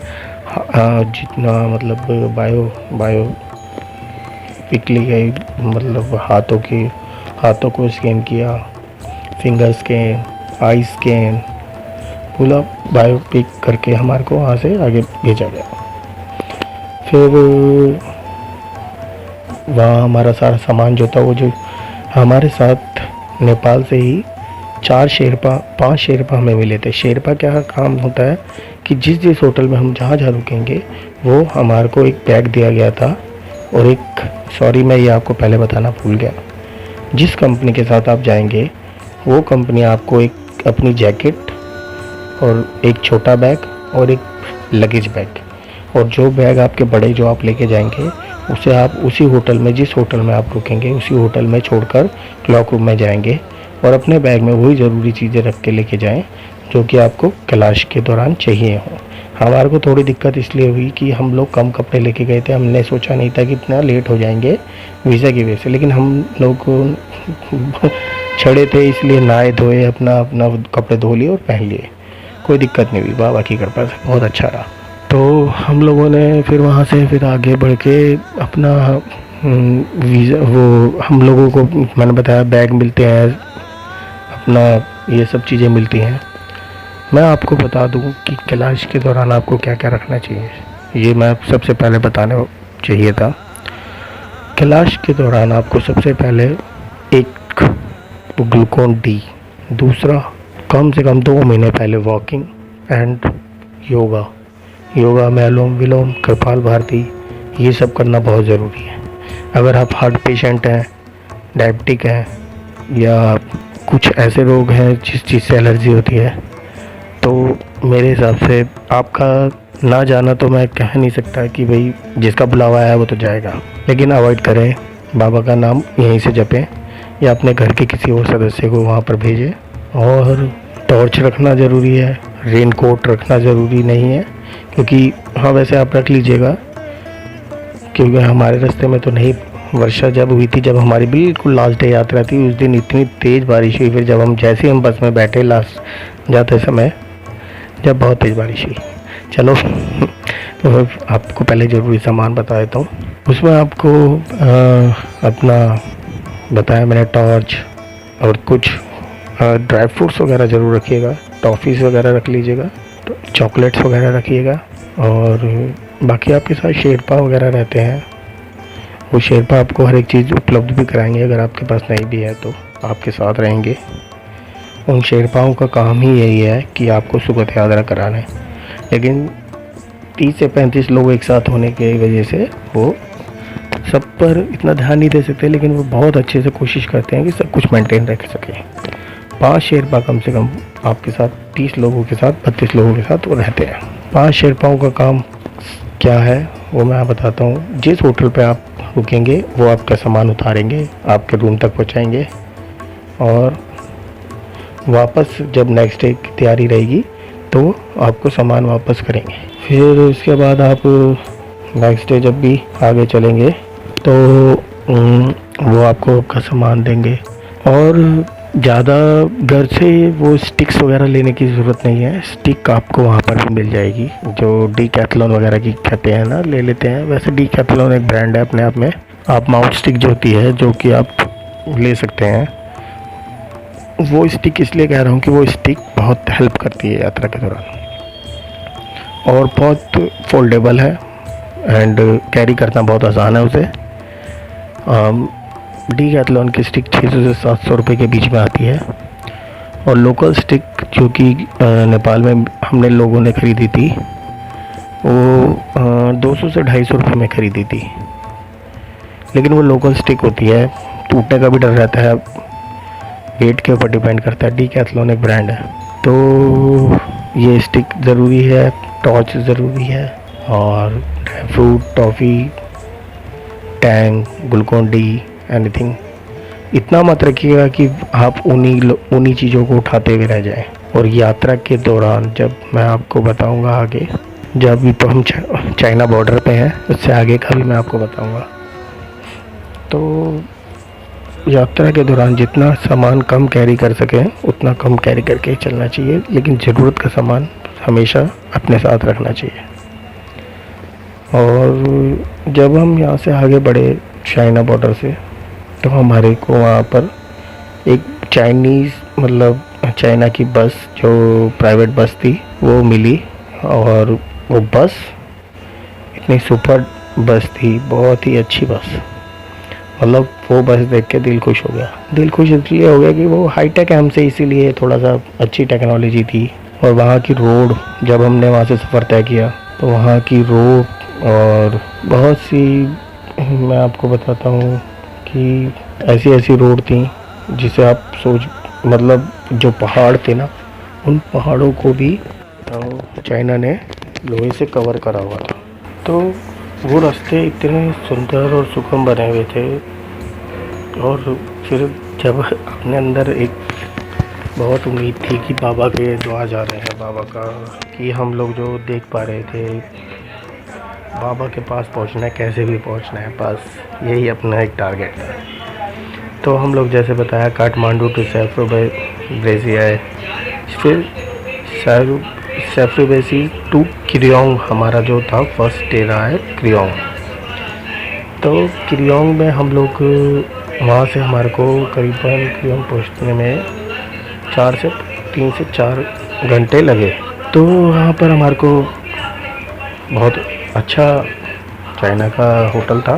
जितना मतलब बायो पिकली गई, मतलब हाथों को स्कैन किया, फिंगर स्कैन, आई स्कैन, पूरा बायो पिक करके हमारे को वहाँ से आगे भेजा गया। फिर वहाँ हमारा सारा सामान जो था, वो जो हमारे साथ नेपाल से ही 5 शेरपा हमें मिले थे। शेरपा क्या काम होता है कि जिस होटल में हम जहाँ रुकेंगे वो हमारे को एक बैग दिया गया था। और सॉरी मैं ये आपको पहले बताना भूल गया, जिस कंपनी के साथ आप जाएंगे वो कंपनी आपको एक अपनी जैकेट और एक छोटा बैग और एक लगेज बैग, और जो बैग आपके बड़े जो आप लेके जाएंगे उसे आप उसी होटल में, जिस होटल में आप रुकेंगे उसी होटल में छोड़कर क्लॉक रूम में जाएंगे और अपने बैग में वही ज़रूरी चीज़ें रख के लेके जाएं जो कि आपको कैलाश के दौरान चाहिए हो। हमारे को थोड़ी दिक्कत इसलिए हुई कि हम लोग कम कपड़े लेके गए थे। हमने सोचा नहीं था कि इतना लेट हो जाएंगे वीज़ा की वजह से, लेकिन हम लोग छड़े थे इसलिए नहाए धोए, अपना कपड़े धो लिए और पहन लिए, कोई दिक्कत नहीं हुई। बाबा की कृपा से बहुत अच्छा रहा। तो हम लोगों ने फिर वहाँ से फिर आगे बढ़ के अपना वीज़ा, वो हम लोगों को मैंने बताया बैग मिलते हैं, अपना ये सब चीज़ें मिलती हैं। मैं आपको बता दूं कि कैलाश के दौरान आपको क्या क्या रखना चाहिए, ये मैं सबसे पहले बताने चाहिए था। कैलाश के दौरान आपको सबसे पहले एक ग्लूकोन डी, दूसरा कम से कम 2 महीने पहले वॉकिंग एंड योगा में अनुलोम विलोम, कपालभाति, ये सब करना बहुत ज़रूरी है। अगर आप हार्ट पेशेंट हैं, डायबिटिक हैं या कुछ ऐसे रोग हैं जिस चीज़ से एलर्जी होती है, तो मेरे हिसाब से आपका ना जाना तो मैं कह नहीं सकता कि भाई जिसका बुलावा है वो तो जाएगा, लेकिन अवॉइड करें। बाबा का नाम यहीं से जपें या अपने घर के किसी और सदस्य को वहाँ पर भेजें। और टॉर्च रखना ज़रूरी है, रेन कोट रखना ज़रूरी नहीं है, क्योंकि हाँ वैसे आप रख लीजिएगा, क्योंकि हमारे रास्ते में तो नहीं। वर्षा जब हुई थी, जब हमारी बिल्कुल लास्ट डे यात्रा थी, उस दिन इतनी तेज़ बारिश हुई। फिर जब हम बस में बैठे लास्ट जाते समय, जब बहुत तेज़ बारिश हुई। चलो तो आपको पहले ज़रूरी सामान बता देता हूँ। उसमें आपको अपना बताया मैंने, टॉर्च और कुछ ड्राई फ्रूट्स वगैरह ज़रूर रखिएगा, टॉफ़ीज़ वगैरह रख लीजिएगा, चॉकलेट्स वगैरह रखिएगा। और बाकी आपके साथ शेरपा वगैरह रहते हैं, वो शेरपा आपको हर एक चीज़ उपलब्ध भी कराएंगे। अगर आपके पास नहीं भी है तो आपके साथ रहेंगे। उन शेरपाओं का काम ही यही है कि आपको सुगत यात्रा कराना है, लेकिन 30 से 35 लोग एक साथ होने की वजह से वो सब पर इतना ध्यान नहीं दे सकते, लेकिन वो बहुत अच्छे से कोशिश करते हैं कि सब कुछ मेंटेन रख सकें। 5 शेरपा कम से कम आपके साथ 30 लोगों के साथ 32 लोगों के साथ वो रहते हैं। 5 शेरपाओं का काम क्या है वो मैं बताता हूँ। जिस होटल पे आप रुकेंगे वो आपका सामान उतारेंगे, आपके रूम तक पहुँचाएंगे और वापस जब नेक्स्ट डे की तैयारी रहेगी तो आपको सामान वापस करेंगे। फिर उसके बाद आप नेक्स्ट डे जब भी आगे चलेंगे तो वो आपको आपका सामान देंगे। और ज़्यादा घर से वो स्टिक्स वगैरह लेने की ज़रूरत नहीं है, स्टिक आपको वहाँ पर भी मिल जाएगी, जो डीकैथलॉन वगैरह की कहते हैं ना, ले लेते हैं। वैसे डीकैथलॉन एक ब्रांड है अपने आप में। आप माउथ स्टिक जो होती है जो कि आप ले सकते हैं, वो स्टिक इसलिए कह रहा हूँ कि वो स्टिक बहुत हेल्प करती है यात्रा के दौरान और बहुत फोल्डेबल है एंड कैरी करना बहुत आसान है उसे। डीकैथलॉन की स्टिक 600 से 700 रुपये के बीच में आती है और लोकल स्टिक जो कि नेपाल में हमने लोगों ने ख़रीदी थी वो 200 से 250 रुपये में ख़रीदी थी। लेकिन वो लोकल स्टिक होती है, टूटने का भी डर रहता है, वेट के ऊपर डिपेंड करता है। डीकैथलॉन एक ब्रांड है तो ये स्टिक ज़रूरी है, टॉर्च ज़रूरी है और dry fruit, toffee, Tang, Glucon D, anything. इतना मत रखिएगा कि आप उन्हीं चीज़ों को उठाते हुए रह जाएं। और यात्रा के दौरान जब मैं आपको बताऊंगा आगे, जब भी तो हम चाइना बॉर्डर पे हैं, उससे आगे का भी मैं आपको बताऊंगा। तो यात्रा के दौरान जितना सामान कम कैरी कर सकें उतना कम कैरी करके चलना चाहिए, लेकिन ज़रूरत का सामान हमेशा अपने साथ रखना चाहिए। और जब हम यहाँ से आगे बढ़े चाइना बॉर्डर से तो हमारे को वहाँ पर एक चाइना की बस, जो प्राइवेट बस थी, वो मिली। और वो बस इतनी सुपर बस थी, बहुत ही अच्छी बस। मतलब वो बस देख के दिल खुश हो गया। दिल खुश इसलिए हो गया कि वो हाईटेक है हमसे, इसीलिए थोड़ा सा अच्छी टेक्नोलॉजी थी। और वहाँ की रोड, जब हमने वहाँ से सफ़र तय किया तो वहाँ की रोड और बहुत सी, मैं आपको बताता हूँ कि ऐसी रोड थी जिसे आप मतलब जो पहाड़ थे ना, उन पहाड़ों को भी चाइना ने लोहे से कवर करा हुआ था। तो वो रास्ते इतने सुंदर और सुगम बने हुए थे। और फिर जब अपने अंदर एक बहुत उम्मीद थी कि बाबा के द्वार जा रहे हैं, बाबा का, कि हम लोग जो देख पा रहे थे बाबा के पास पहुंचना है, कैसे भी पहुंचना है पास, यही अपना एक टारगेट था। तो हम लोग जैसे बताया काठमांडू टू सेफ्रोबेसी आए, फिर सेफ्रोबेसी टू क्रियोंग हमारा जो था फर्स्ट डे रहा है क्रियोंग। तो क्रियोंग में हम लोग वहाँ से हमारे को करीबन क्रियोंग पहुँचने में 3 से 4 घंटे लगे। तो वहाँ पर हमारे को बहुत अच्छा चाइना का होटल था।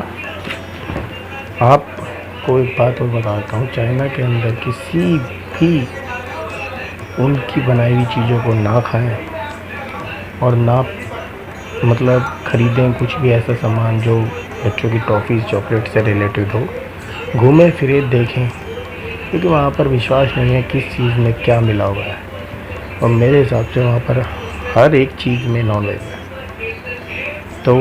आपको एक बात और बताता हूँ, चाइना के अंदर किसी भी उनकी बनाई हुई चीज़ों को ना खाएं और ना मतलब ख़रीदें कुछ भी ऐसा सामान जो बच्चों की टॉफ़ीज़ चॉकलेट से रिलेटेड हो। घूमें फिरे देखें, क्योंकि वहाँ पर विश्वास नहीं है किस चीज़ में क्या मिला हुआ है। और मेरे हिसाब से वहाँ पर हर एक चीज़ में नॉनवेज है। तो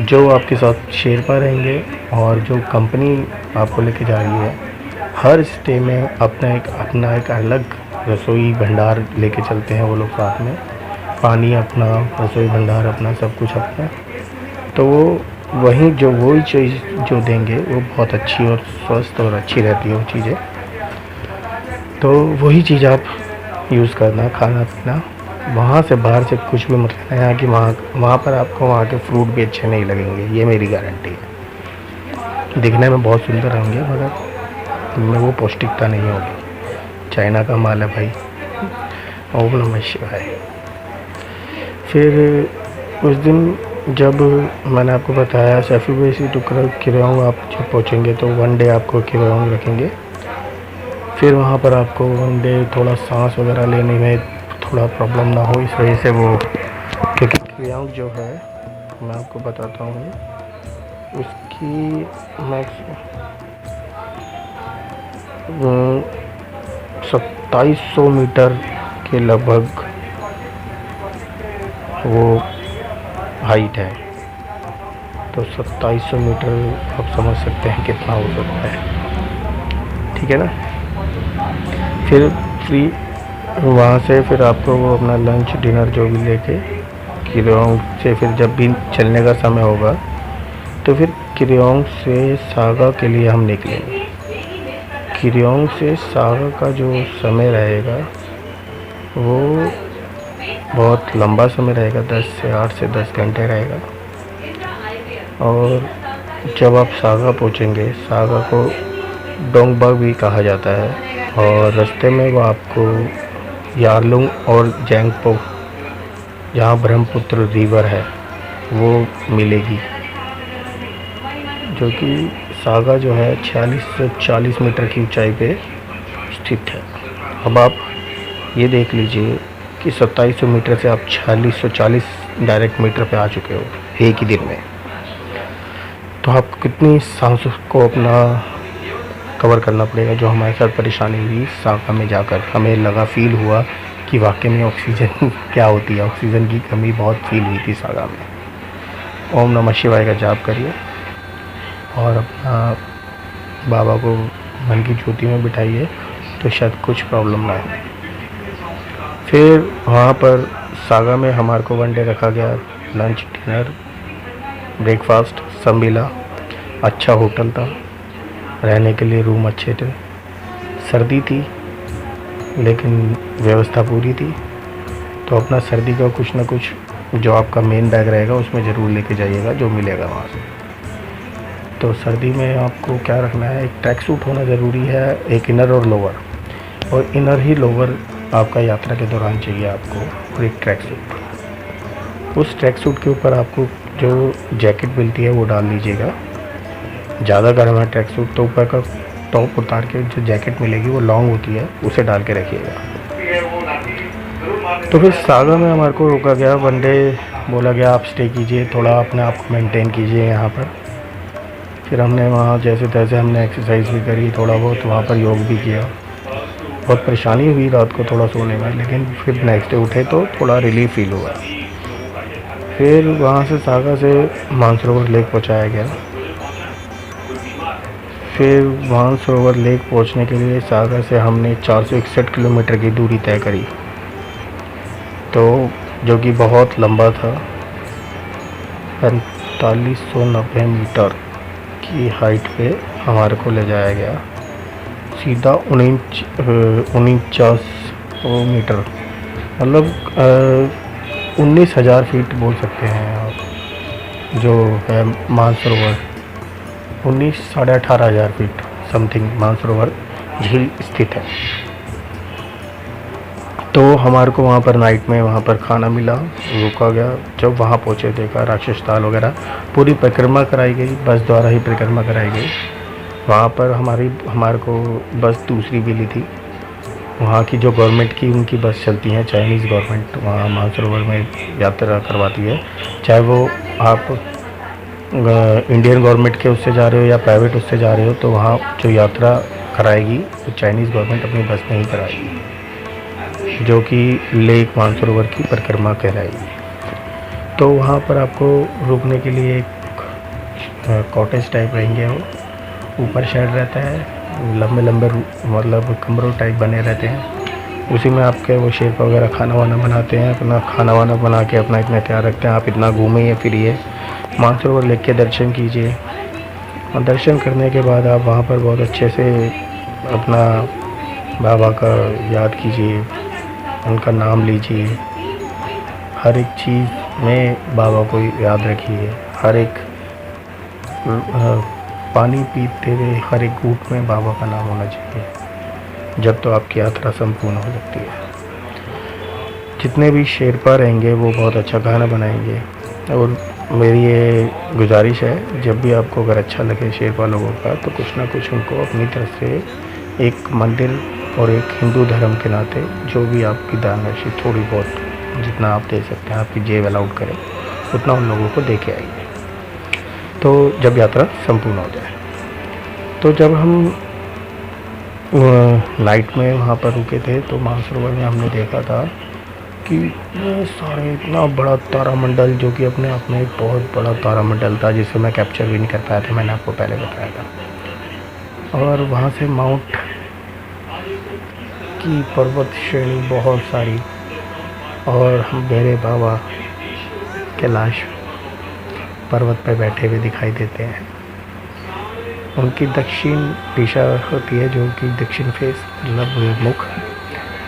जो आपके साथ शेरपा रहेंगे और जो कंपनी आपको लेके जा रही है, हर स्टे में अपना एक अलग रसोई भंडार लेके चलते हैं वो लोग साथ में। पानी अपना, रसोई भंडार अपना, सब कुछ अपना। तो वही चीज़ जो देंगे वो बहुत अच्छी और स्वस्थ और अच्छी रहती है वो चीज़ें। तो वही चीज़ आप यूज़ करना, खाना पीना। वहाँ से बाहर से कुछ भी मतलब नहीं है कि वहाँ पर आपको वहाँ के फ्रूट भी अच्छे नहीं लगेंगे, ये मेरी गारंटी है। दिखने में बहुत सुंदर होंगे मगर उनमें वो पौष्टिकता नहीं होगी। चाइना का माल है भाई। ओम नमः शिवाय। फिर उस दिन जब मैंने आपको बताया सेफ्रोबेसी टू क्रियोंग आप जब पहुँचेंगे तो 1 डे आपको क्रियोंग रखेंगे। फिर वहाँ पर आपको 1 डे थोड़ा सांस वगैरह लेने में थोड़ा प्रॉब्लम ना हो, इस वजह से वो, क्योंकि क्रियोंग जो है मैं आपको बताता हूँ उसकी मैक्स 2700 मीटर के लगभग वो हाइट है। तो 2700 मीटर आप समझ सकते हैं कितना हो सकता है, ठीक है ना। फिर फ्री वहाँ से फिर आपको वो अपना लंच डिनर जो भी लेके किरियोंग से फिर जब भी चलने का समय होगा तो फिर किरियोंग से सागा के लिए हम निकलेंगे। किरियोंग से सागा का जो समय रहेगा वो बहुत लंबा समय रहेगा, 8 से 10 घंटे रहेगा। और जब आप सागा पहुँचेंगे, सागा को डोंगबाग भी कहा जाता है, और रास्ते में वो आपको यारलुंग और जैंगपो, जहाँ ब्रह्मपुत्र रिवर है, वो मिलेगी, जो कि सागा जो है 46 से 40 मीटर की ऊंचाई पे स्थित है। अब आप ये देख लीजिए कि 2700 मीटर से आप 4640 डायरेक्ट मीटर पे आ चुके हो एक ही दिन में। तो आपको कितनी सांसों को अपना कवर करना पड़ेगा। जो हमारे साथ परेशानी हुई सागा में जाकर, हमें लगा, फील हुआ कि वाकई में ऑक्सीजन क्या होती है। ऑक्सीजन की कमी बहुत फील हुई थी सागा में। ओम नमः शिवाय का जाप करिए और अपना बाबा को मन की ज्योति में बिठाइए, तो शायद कुछ प्रॉब्लम ना हो। फिर वहाँ पर सागा में हमारे को वन डे रखा गया, लंच डिनर ब्रेकफास्ट सब मिला। अच्छा होटल था, रहने के लिए रूम अच्छे थे। सर्दी थी लेकिन व्यवस्था पूरी थी। तो अपना सर्दी का कुछ ना कुछ जो आपका मेन बैग रहेगा उसमें ज़रूर लेके जाइएगा, जो मिलेगा वहाँ से। तो सर्दी में आपको क्या रखना है, एक ट्रैक सूट होना ज़रूरी है, एक इनर और लोअर, और इनर ही लोअर आपका यात्रा के दौरान चाहिए आपको, और एक ट्रैक सूट। उस ट्रैक सूट के ऊपर आपको जो जैकेट मिलती है वो डाल लीजिएगा। ज़्यादा गर्म है ट्रैक सूट तो ऊपर का टॉप उतार के जो जैकेट मिलेगी वो लॉन्ग होती है, उसे डाल के रखिएगा। तो फिर सागा में हमारे को रोका गया, वन डे बोला गया आप स्टे कीजिए, थोड़ा अपने आप को मेंटेन कीजिए यहाँ पर। फिर हमने वहाँ जैसे तैसे हमने एक्सरसाइज भी करी, थोड़ा बहुत वहाँ पर योग भी किया। बहुत परेशानी हुई रात को थोड़ा सोने में, लेकिन फिर नेक्स्ट डे उठे तो थोड़ा रिलीफ फील हुआ। फिर वहाँ से सागा से मानसरोवर लेक पहुँचाया गया। फिर मानसरोवर लेक पहुँचने के लिए सागा से हमने 461 किलोमीटर की दूरी तय करी, तो जो कि बहुत लंबा था। 4590 मीटर की हाइट पे हमारे को ले जाया गया, सीधा 49 मीटर, मतलब 19,000 फीट बोल सकते हैं आप। जो है मानसरोवर 18,500 साढ़े हज़ार फीट समथिंग मानसरोवर झील स्थित है। तो हमारे को वहाँ पर नाइट में वहाँ पर खाना मिला, रुका गया। जब वहाँ पहुँचे देखा राक्षस ताल वगैरह, पूरी परिक्रमा कराई गई, बस द्वारा ही परिक्रमा कराई गई। वहाँ पर हमारे को बस दूसरी मिली थी, वहाँ की जो गवर्नमेंट की उनकी बस चलती हैं, चाइनीज़ गवर्नमेंट वहाँ मानसरोवर में यात्रा करवाती है। चाहे वो आप इंडियन गवर्नमेंट के उससे जा रहे हो या प्राइवेट उससे जा रहे हो, तो वहाँ जो यात्रा कराएगी तो चाइनीज़ गवर्नमेंट अपनी बस नहीं कराएगी, जो कि लेक मानसरोवर की परिक्रमा कहलाएगी। तो वहाँ पर आपको रुकने के लिए एक कॉटेज टाइप रहेंगे, वो ऊपर शेड रहता है, लंबे लंबे मतलब कमरों टाइप बने रहते हैं। उसी में आपके वो शेरपा वगैरह खाना वाना बनाते हैं, अपना खाना वाना बना के अपना इतना तैयार रखते हैं। आप इतना घूमिए फिरिए, मानसरोवर लेक के दर्शन कीजिए, और दर्शन करने के बाद आप वहाँ पर बहुत अच्छे से अपना बाबा का याद कीजिए, उनका नाम लीजिए। हर एक चीज़ में बाबा को याद रखिए, हर एक पानी पीते हुए हर एक घूंट में बाबा का नाम होना चाहिए, जब तो आपकी यात्रा संपूर्ण हो सकती है। जितने भी शेरपा रहेंगे वो बहुत अच्छा खाना बनाएंगे। और मेरी ये गुजारिश है, जब भी आपको अगर अच्छा लगे शेरपा लोगों का, तो कुछ ना कुछ उनको अपनी तरफ से एक मंदिर और एक हिंदू धर्म के नाते जो भी आपकी दान राशि थोड़ी बहुत जितना आप दे सकते हैं, आपकी जेब अलाउड करें, उतना उन लोगों को दे के आइए, तो जब यात्रा संपूर्ण हो जाए। तो जब हम नाइट में वहाँ पर रुके थे, तो मानसरोवर में हमने देखा था कि ये सारे इतना बड़ा तारामंडल, जो कि अपने आप में एक बहुत बड़ा तारामंडल था, जिसे मैं कैप्चर भी नहीं कर पाया था, मैंने आपको पहले बताया था। और वहाँ से माउंट की पर्वत श्रेणी बहुत सारी, और हम मेरे बाबा कैलाश पर्वत पर बैठे हुए दिखाई देते हैं। उनकी दक्षिण दिशा होती है, जो कि दक्षिण फेस मतलब मुख,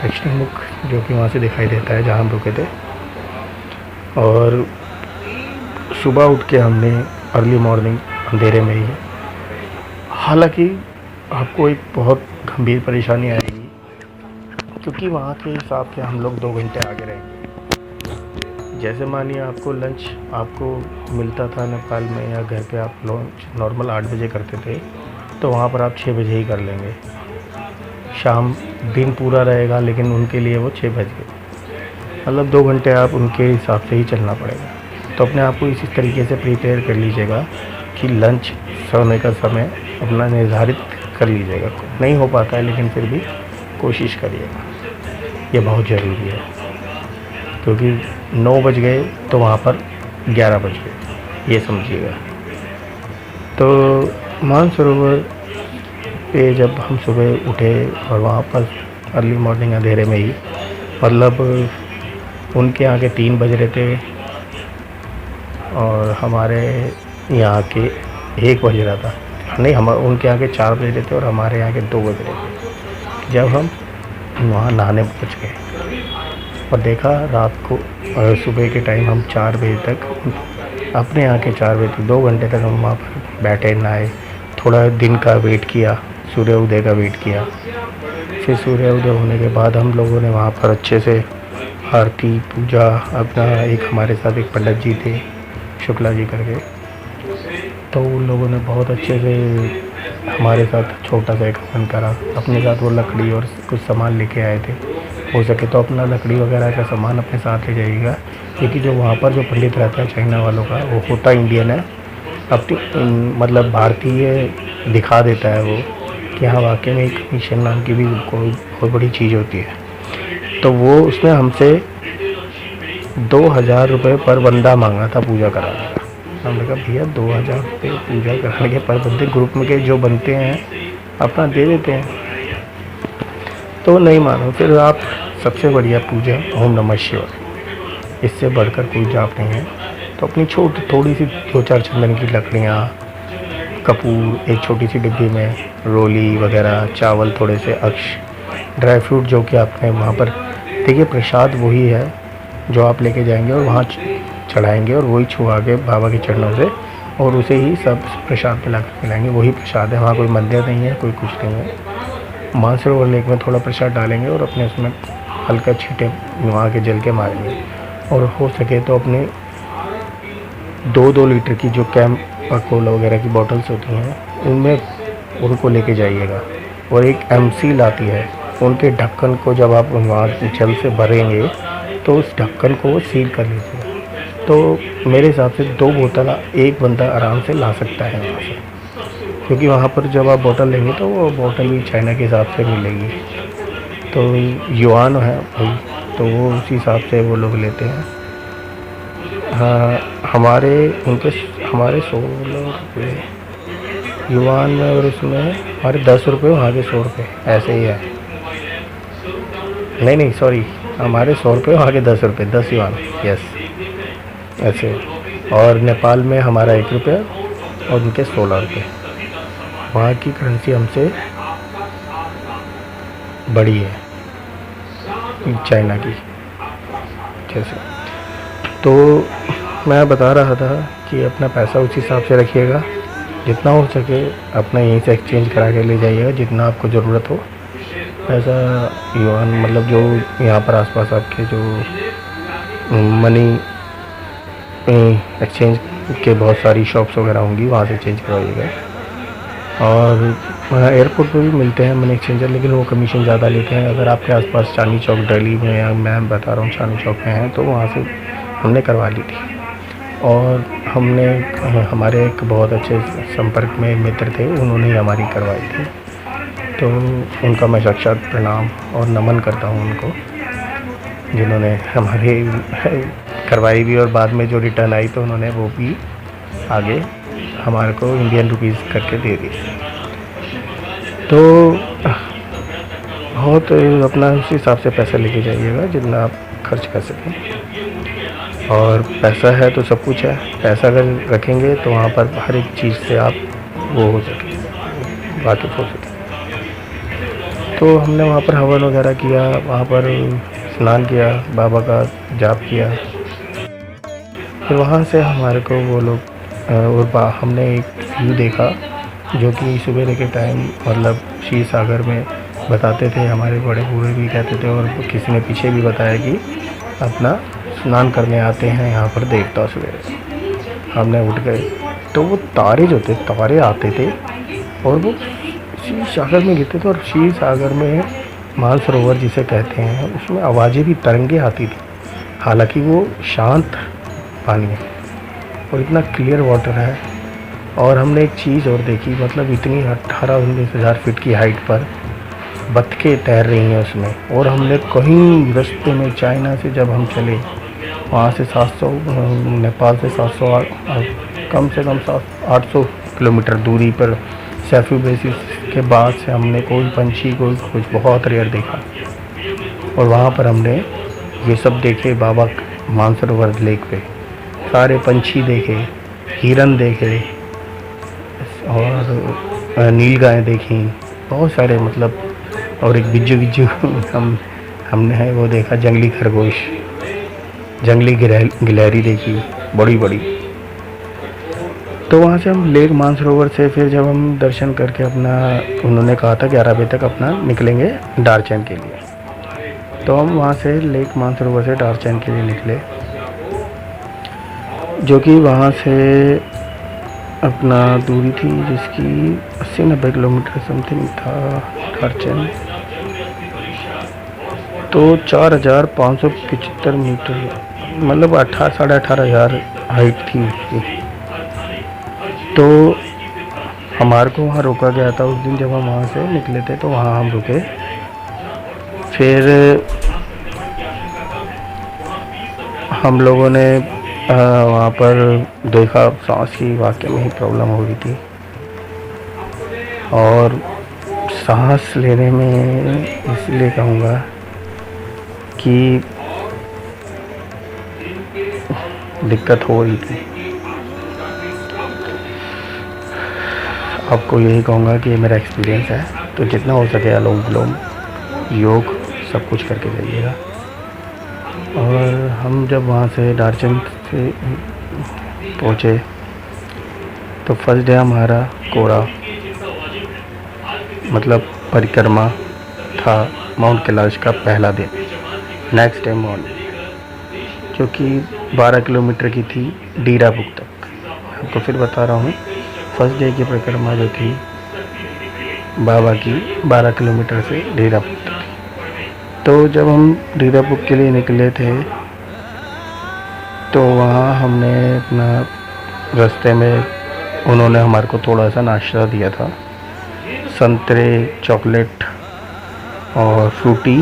दक्षिणी मुख, जो कि वहाँ से दिखाई देता है जहाँ हम रुके थे। और सुबह उठ के हमने अर्ली मॉर्निंग अंधेरे में ही, हालांकि आपको एक बहुत गंभीर परेशानी आएगी, क्योंकि वहाँ के हिसाब से हम लोग 2 घंटे आगे रहेंगे। जैसे मानिए आपको लंच आपको मिलता था नेपाल में या घर पे आप लंच नॉर्मल 8 बजे करते थे, तो वहाँ पर आप 6 बजे ही कर लेंगे। शाम दिन पूरा रहेगा, लेकिन उनके लिए वो 6 बज गए, मतलब 2 घंटे आप उनके हिसाब से ही चलना पड़ेगा। तो अपने आप को इसी तरीके से प्रिपेयर कर लीजिएगा कि लंच सोने का समय अपना निर्धारित कर लीजिएगा। नहीं हो पाता है, लेकिन फिर भी कोशिश करिएगा, ये बहुत ज़रूरी है, क्योंकि 9 बज गए तो वहाँ पर 11 बज गए, ये समझिएगा। तो मानसरोवर पे जब हम सुबह उठे और वहाँ पर अर्ली मॉर्निंग अंधेरे में ही, मतलब उनके यहाँ के 3 बज रहे थे और हमारे यहाँ के 1 बज रहा था, नहीं हम उनके यहाँ के 4 बज रहे थे और हमारे यहाँ के 2 बज रहे थे, जब हम वहाँ नहाने पहुँच गए। और देखा रात को सुबह के टाइम हम 4 बजे तक, अपने यहाँ के 4 बजे तक 2 घंटे तक हम वहाँ पर बैठे, नहाए, थोड़ा दिन का वेट किया, सूर्य उदय का वेट किया। फिर सूर्य उदय होने के बाद हम लोगों ने वहाँ पर अच्छे से आरती पूजा, अपना एक हमारे साथ एक पंडित जी थे शुक्ला जी करके, तो उन लोगों ने बहुत अच्छे से हमारे साथ छोटा सा एक हवन करा। अपने साथ वो लकड़ी और कुछ सामान लेके आए थे, हो सके तो अपना लकड़ी वगैरह का सामान अपने साथ ले जाइएगा, क्योंकि जो वहाँ पर जो पंडित रहता है चाइना वालों का, वो होता इंडियन है, अपनी मतलब भारतीय दिखा देता है वो, कि हाँ वाकई में एक मिशन नाम की भी कोई बहुत बड़ी चीज़ होती है। तो वो उसने हमसे 2000 रुपये पर बंदा मांगा था पूजा कराने का। हमने कहा भैया 2000 रुपये पूजा कराने के पर बंदे, ग्रुप में के जो बनते हैं अपना दे देते हैं, तो नहीं मानो। फिर आप सबसे बढ़िया पूजा ओम नमः शिवाय, इससे बढ़कर कोई जाप नहीं है। तो अपनी थोड़ी सी 2-4 चंदन की लकड़ियाँ, कपूर, एक छोटी सी डिब्बी में रोली वगैरह, चावल, थोड़े से अक्ष, ड्राई फ्रूट, जो कि आपने वहाँ पर देखिए प्रसाद वही है जो आप लेके जाएंगे और वहाँ चढ़ाएंगे, और वही छुआ के बाबा के चरणों से, और उसे ही सब प्रसाद मिला कर मिलाएंगे, वही प्रसाद है। वहाँ कोई मंदिर नहीं है, कोई कुछ नहीं है। मानसरोवर लेक में थोड़ा प्रसाद डालेंगे और अपने उसमें हल्का छींटे वहाँ के जल के मारेंगे, और हो सके तो अपने 2-2 लीटर की जो कोला वगैरह की बॉटल्स होती हैं उनमें उनको लेके जाइएगा। और एक एमसी लाती है, उनके ढक्कन को जब आप वहाँ जल से भरेंगे तो उस ढक्कन को सील कर लीजिएगा। तो मेरे हिसाब से 2 बोतल एक बंदा आराम से ला सकता है वहाँ से, क्योंकि वहाँ पर जब आप बोतल लेंगे तो वो बोतल भी चाइना के हिसाब से मिलेगी, तो युआन है भाई, तो वो उसी हिसाब से वो लोग लेते हैं। हाँ, हमारे 16 रुपये युआन में, और उसमें हमारे 10 रुपये, वहाँ के 100 रुपये, ऐसे ही है। नहीं सॉरी, हमारे 100 रुपये, वहाँ के 10 रुपये, 10 युआन, यस ऐसे। और नेपाल में हमारा 1 रुपया और उनके 16 रुपये। वहाँ की करेंसी हमसे बड़ी है चाइना की जैसे। तो मैं बता रहा था कि अपना पैसा उस हिसाब से रखिएगा, जितना हो सके अपना यहीं से एक्सचेंज करा के ले जाइएगा, जितना आपको ज़रूरत हो पैसा युआन, मतलब जो यहाँ पर आसपास आपके जो मनी एक्सचेंज के बहुत सारी शॉप्स वगैरह होंगी, वहाँ से चेंज करवाइएगा। और एयरपोर्ट पे भी मिलते हैं मनी एक्सचेंजर, लेकिन वो कमीशन ज़्यादा लेते हैं। अगर आपके आसपास चांदनी चौक दिल्ली में, या मैं बता रहा हूँ चांदनी चौक में है, तो वहाँ से हमने करवा ली थी। और हमने हमारे एक बहुत अच्छे संपर्क में मित्र थे, उन्होंने ही हमारी करवाई थी, तो उनका मैं साक्षात प्रणाम और नमन करता हूँ उनको। जिन्होंने हमारी करवाई भी और बाद में जो रिटर्न आई तो उन्होंने वो भी आगे हमारे को इंडियन रुपीस करके दे दी। तो बहुत अपना उस हिसाब से पैसा लेके जाइएगा जितना आप खर्च कर सकें। और पैसा है तो सब कुछ है, पैसा अगर रखेंगे तो वहाँ पर हर एक चीज़ से आप वो हो सके, वाकिफ़ हो सके। तो हमने वहाँ पर हवन वगैरह किया, वहाँ पर स्नान किया, बाबा का जाप किया। फिर वहाँ से हमारे को वो लोग और हमने एक व्यू देखा जो कि सवेरे के टाइम मतलब क्षीर सागर में बताते थे, हमारे बड़े बूढ़े भी कहते थे और किसी ने पीछे भी बताया कि अपना स्नान करने आते हैं यहाँ पर देवता सवेरे। हमने उठ गए तो वो तारे जो थे, तारे आते थे और वो क्षीर सागर में गिरते थे। और क्षीर सागर में मानसरोवर जिसे कहते हैं उसमें आवाज़ें भी, तरंगे आती थी। हालांकि वो शांत पानी है और इतना क्लियर वाटर है। और हमने एक चीज़ और देखी, मतलब इतनी 18-19 हज़ार फीट की हाइट पर बत्तखें तैर रही हैं उसमें। और हमने कहीं रास्ते में चाइना से जब हम चले वहाँ से 700, नेपाल से 700, कम से कम 800 किलोमीटर दूरी पर सैफी बेसिस के बाद से हमने कोई पंछी, कोई कुछ बहुत रेयर देखा। और वहाँ पर हमने ये सब देखे बाबा मानसरोवर लेक पे, सारे पंछी देखे, हिरन देखे और नीलगाय देखी, बहुत सारे मतलब। और एक बिज्जू बिज्जू हमने वो देखा, जंगली खरगोश, जंगली गिलहरी देखी बड़ी बड़ी। तो वहाँ से हम लेक मानसरोवर से फिर जब हम दर्शन करके अपना, उन्होंने कहा था 11 बजे तक अपना निकलेंगे दारचैन के लिए। तो हम वहाँ से लेक मानसरोवर से दारचैन के लिए निकले, जो कि वहाँ से अपना दूरी थी जिसकी 80-90 किलोमीटर समथिंग था दारचैन। तो 4,575 मीटर, मतलब 18,500 हाइट थी उसकी। तो हमारे को वहाँ रोका गया था उस दिन जब हम वहाँ से निकले थे, तो वहाँ हम रुके। फिर हम लोगों ने वहाँ पर देखा सांस की वाकई में ही प्रॉब्लम हो रही थी। और सांस लेने में इसलिए कहूँगा कि दिक्कत हो रही थी। आपको यही कहूँगा कि मेरा एक्सपीरियंस है, तो जितना हो सके अनुलोम विलोम, योग सब कुछ करके जाइएगा। और हम जब वहाँ से दारचैन से पहुँचे तो फर्स्ट डे हमारा कोरा मतलब परिक्रमा था, माउंट कैलाश का पहला दिन। नेक्स्ट डे मॉर्निंग जो कि 12 किलोमीटर की थी डीराबुक तक। आपको फिर बता रहा हूँ, फर्स्ट डे की परिक्रमा जो थी बाबा की 12 किलोमीटर से डीराबुक तक। तो जब हम डीराबुक के लिए निकले थे तो वहाँ हमने अपना रास्ते में उन्होंने हमारे को थोड़ा सा नाश्ता दिया था, संतरे, चॉकलेट और फ्रूटी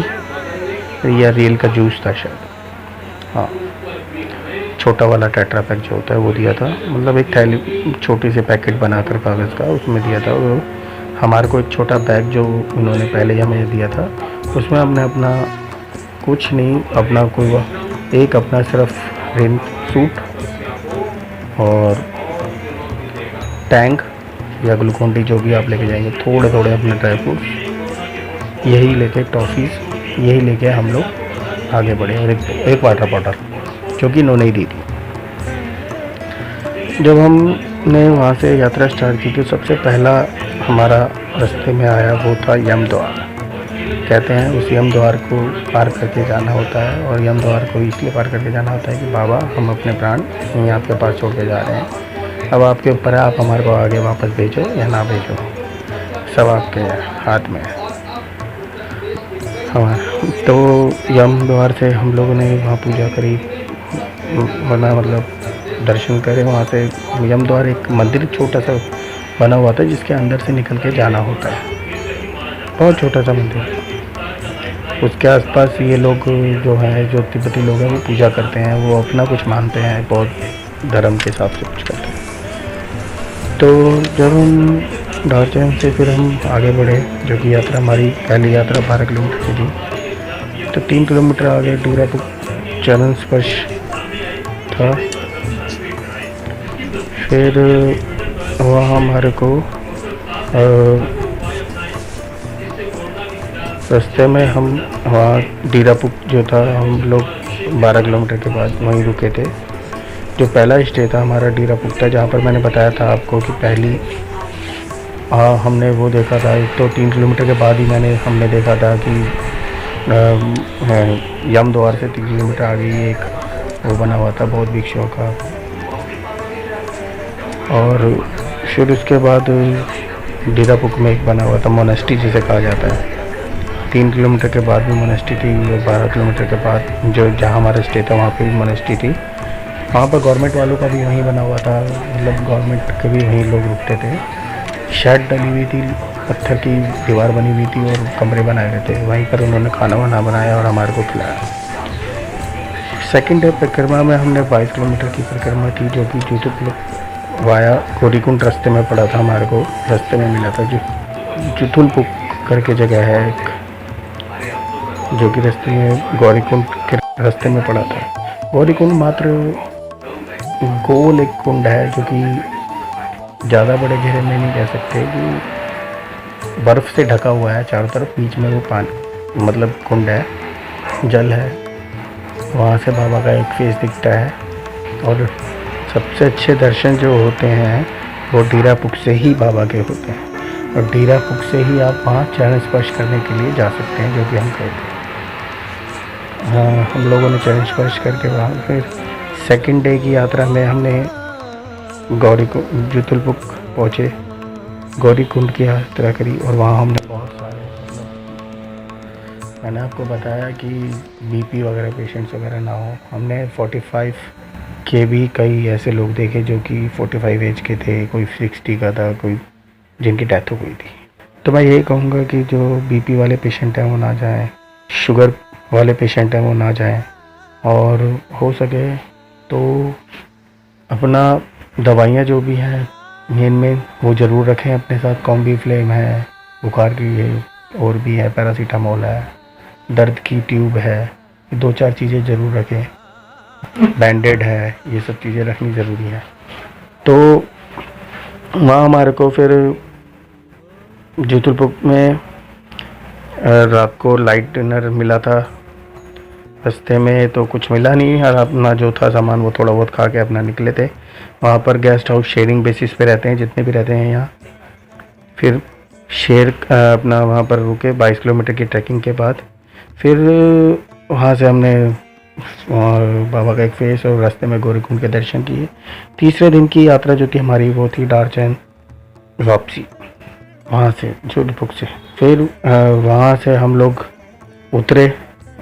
या रियल का जूस था शायद, हाँ, छोटा वाला टेट्रा पैक जो होता है वो दिया था। मतलब एक थैली छोटी सी पैकेट बनाकर कागज़ का उसमें दिया था। वो हमारे को एक छोटा बैग जो उन्होंने पहले ही हमें दिया था, उसमें हमने अपना कुछ नहीं, अपना कोई एक अपना सिर्फ रेन सूट और टैंक या ग्लूकोन डी जो भी आप लेके जाएंगे, थोड़े थोड़े अपने ड्राई फ्रूट्स, यही लेके टॉफ़ीज़, यही लेके हम लोग आगे बढ़े। और एक वाटर बॉटल जो कि इन्होंने ही दी थी। जब हमने वहाँ से यात्रा स्टार्ट की तो सबसे पहला हमारा रास्ते में आया वो था यम द्वार। कहते हैं उस यम द्वार को पार करके जाना होता है, और यम द्वार को इसलिए पार करके जाना होता है कि बाबा हम अपने प्राण यहीं आपके पास छोड़ के जा रहे हैं, अब आपके ऊपर है, आप हमारे को आगे वापस भेजो या ना भेजो, सब आपके हाथ में है हमारा। तो यम द्वार से हम लोगों ने वहाँ पूजा करी, बना मतलब दर्शन करे। वहाँ से यम द्वार एक मंदिर छोटा सा बना हुआ था जिसके अंदर से निकल के जाना होता है, बहुत छोटा सा मंदिर। उसके आसपास ये लोग जो हैं, जो तिब्बती लोग हैं, वो पूजा करते हैं, वो अपना कुछ मानते हैं, बौद्ध धर्म के हिसाब से कुछ करते हैं। तो जब हम दार्चैन से फिर हम आगे बढ़े, जो कि यात्रा हमारी पहली यात्रा 12 किलोमीटर की थी, तो 3 किलोमीटर आगे डीरापुक चरण स्पर्श था। फिर वहाँ हमारे को रास्ते में हम वहाँ डीरापुक जो था, हम लोग 12 किलोमीटर के बाद वहीं रुके थे। जो पहला स्टे था हमारा डीरापुक था, जहाँ पर मैंने बताया था आपको कि पहली हमने वो देखा था। तो 3 किलोमीटर के बाद ही हमने देखा था कि यम द्वार से 3 किलोमीटर आगे ही एक वो बना हुआ था बौद्ध भिक्षुओं का। और फिर उसके बाद डीरापुक में एक बना हुआ था मोनेस्ट्री, जिसे कहा जाता है। 3 किलोमीटर के बाद भी मोनेस्ट्री थी, और 12 किलोमीटर के बाद जो जहाँ हमारा स्टे था वहाँ पे भी मोनेस्ट्री थी। वहाँ पर गवर्नमेंट वालों का भी वहीं बना हुआ था, मतलब गवर्नमेंट के भी वहीं लोग रुकते थे। शेड डली हुई थी, पत्थर की दीवार बनी हुई थी और कमरे बनाए हुए थे। वहीं पर उन्होंने खाना वाना बनाया और हमारे को खिलाया। सेकेंड डे परिक्रमा में हमने 22 किलोमीटर की परिक्रमा की, जो कि जुतुलपुक वाया गौरीकुंड रास्ते में पड़ा था। हमारे को रास्ते में मिला था, जो जुतुलपुक करके जगह है एक, जो कि रास्ते में गौरीकुंड के रास्ते में पड़ा था। गौरीकुंड मात्र गोल एक कुंड है, जो कि ज़्यादा बड़े घेरे में नहीं कह सकते, कि बर्फ़ से ढका हुआ है चारों तरफ। बीच में वो पानी, मतलब कुंड है, जल है। वहाँ से बाबा का एक फेस दिखता है। और सबसे अच्छे दर्शन जो होते हैं वो डीरापुक से ही बाबा के होते हैं, और डीरापुक से ही आप वहाँ चरण स्पर्श करने के लिए जा सकते हैं, जो कि हम गए थे। हम लोगों ने चरण स्पर्श करके वहाँ फिर सेकंड डे की यात्रा में हमने जुतुलपुक पहुँचे, गौरीकुंड की यात्रा करी। और वहाँ हमने बहुत सारे, मैंने आपको बताया कि बीपी वगैरह पेशेंट्स वगैरह ना हो। हमने 45 के भी कई ऐसे लोग देखे जो कि 45 एज के थे, कोई 60 का था, कोई जिनकी डेथ हो गई थी। तो मैं यही कहूँगा कि जो बीपी वाले पेशेंट हैं वो ना जाएं, शुगर वाले पेशेंट हैं वो ना जाएं, और हो सके तो अपना दवाइयाँ जो भी हैं मेन वो ज़रूर रखें अपने साथ। कॉम्बी फ्लेम है, बुखार की है, और भी है, पैरासीटामोल है, दर्द की ट्यूब है, 2-4 चीज़ें ज़रूर रखें। बैंडेड है, ये सब चीज़ें रखनी ज़रूरी है। तो वहाँ हमारे को फिर जुतुलपुक में रात को लाइट डिनर मिला था। रास्ते में तो कुछ मिला नहीं, और अपना जो था सामान वो थोड़ा बहुत खा के अपना निकले थे। वहाँ पर गेस्ट हाउस शेयरिंग बेसिस पे रहते हैं, जितने भी रहते हैं यहाँ। फिर अपना वहाँ पर रुके 22 किलोमीटर की ट्रैकिंग के बाद। फिर वहाँ से हमने बाबा का एक फेस और रास्ते में गौरीकुंड के दर्शन किए। तीसरे दिन की यात्रा जो थी हमारी वो थी दार्चैन वापसी, वहाँ से जुतुलपुक से। फिर वहाँ से हम लोग उतरे,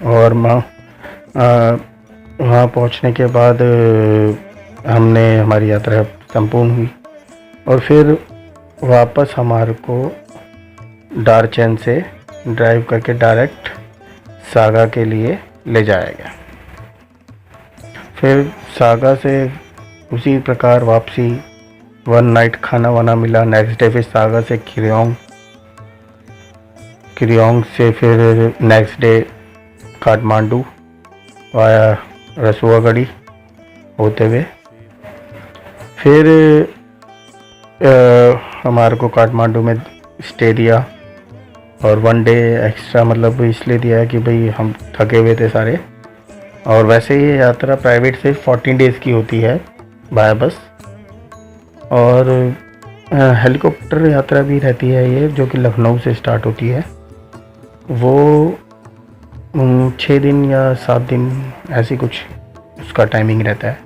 और वहाँ पहुँचने के बाद हमारी यात्रा संपूर्ण हुई। और फिर वापस हमारे को दार्चैन से ड्राइव करके डायरेक्ट सागा के लिए ले जाया गया। फिर सागा से उसी प्रकार वापसी, 1 नाइट खाना वाना मिला। नेक्स्ट डे फिर सागा से किरियोंग से फिर next day Kathmandu via Rasuwagadhi होते हुए। फिर हमारे को काठमांडू में स्टे दिया, और 1 डे एक्स्ट्रा मतलब इसलिए दिया है कि भाई हम थके हुए थे सारे। और वैसे ये यात्रा प्राइवेट से 14 डेज़ की होती है बाय बस, और हेलीकॉप्टर यात्रा भी रहती है ये, जो कि लखनऊ से स्टार्ट होती है। वो 6 दिन या 7 दिन ऐसी कुछ उसका टाइमिंग रहता है।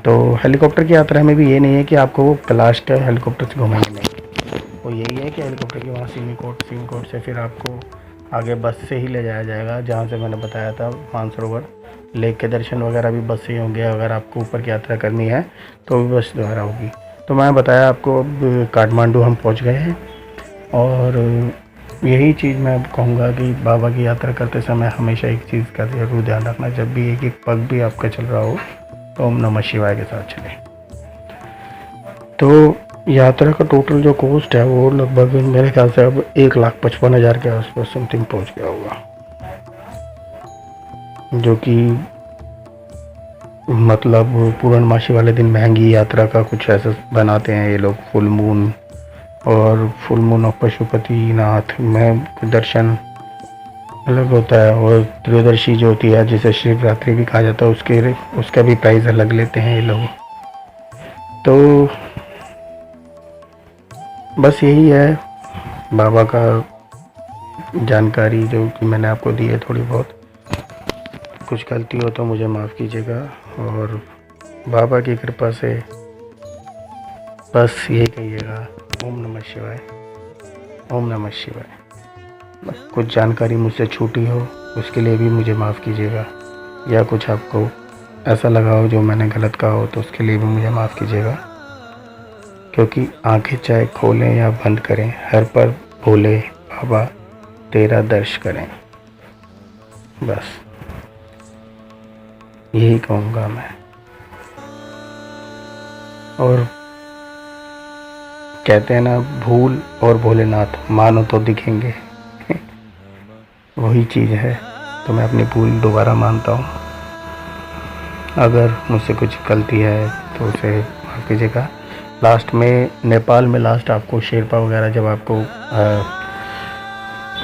तो हेलीकॉप्टर की यात्रा में भी ये नहीं है कि आपको वो कैलाश का हेलीकॉप्टर से घुमाएंगे, नहीं। वो यही है कि हेलीकॉप्टर की वहाँ सिमिकोट से फिर आपको आगे बस से ही ले जाया जाएगा, जहाँ से मैंने बताया था मानसरोवर लेक के दर्शन वगैरह भी बस से ही होंगे। अगर आपको ऊपर की यात्रा करनी है तो भी बस द्वारा होगी। तो मैं बताया आपको, अब काठमांडू हम पहुँच गए हैं, और यही चीज़ मैं कहूँगा कि बाबा की यात्रा करते समय हमेशा एक चीज़ का ज़रूर ध्यान रखना, जब भी एक एक पग भी आपका चल रहा हो तो ओम नमः शिवाय के साथ चलें। तो यात्रा का टोटल जो कॉस्ट है वो लगभग मेरे ख्याल से अब 1,55,000 के आसपास समथिंग पहुँच गया होगा, जो कि मतलब पूर्णमासी वाले दिन महंगी यात्रा का कुछ ऐसा बनाते हैं ये लोग। फुल मून और फुल मून ऑफ पशुपतिनाथ में दर्शन अलग होता है, और त्रयोदशी जो होती है जिसे शिवरात्रि भी कहा जाता है उसका भी प्राइस अलग लेते हैं ये लोग। तो बस यही है बाबा का जानकारी जो कि मैंने आपको दी है थोड़ी बहुत। कुछ गलती हो तो मुझे माफ़ कीजिएगा, और बाबा की कृपा से बस यही कहिएगा ओम नमः शिवाय, ओम नमः शिवाय। कुछ जानकारी मुझसे छूटी हो उसके लिए भी मुझे माफ़ कीजिएगा, या कुछ आपको ऐसा लगा हो जो मैंने गलत कहा हो तो उसके लिए भी मुझे माफ़ कीजिएगा। क्योंकि आंखें चाहे खोलें या बंद करें, हर पर बोले बाबा तेरा दर्श करें, बस यही कहूँगा मैं। और कहते हैं ना, भूल और भोलेनाथ मानो तो दिखेंगे वही चीज़ है। तो मैं अपनी भूल दोबारा मानता हूँ, अगर मुझसे कुछ गलती है तो उसे माफ़ कीजिएगा। लास्ट में नेपाल में लास्ट आपको शेरपा वगैरह जब आपको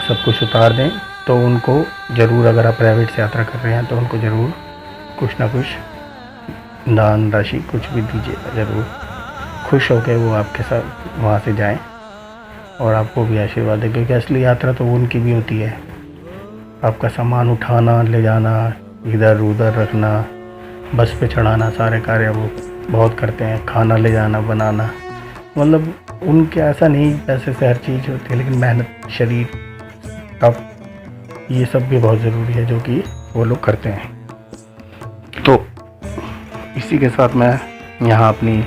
सब कुछ उतार दें तो उनको ज़रूर, अगर आप प्राइवेट से यात्रा कर रहे हैं तो उनको ज़रूर कुछ ना कुछ दान राशि कुछ भी दीजिएगा ज़रूर। खुश होकर वो आपके साथ वहाँ से जाएं और आपको भी आशीर्वाद दें, क्योंकि असली यात्रा तो उनकी भी होती है। आपका सामान उठाना, ले जाना, इधर उधर रखना, बस पे चढ़ाना, सारे कार्य वो बहुत करते हैं। खाना ले जाना, बनाना, मतलब उनके ऐसा नहीं पैसे से हर चीज़ होती है, लेकिन मेहनत, शरीर, तप, ये सब भी बहुत ज़रूरी है जो कि वो लोग करते हैं। तो इसी के साथ मैं यहाँ अपनी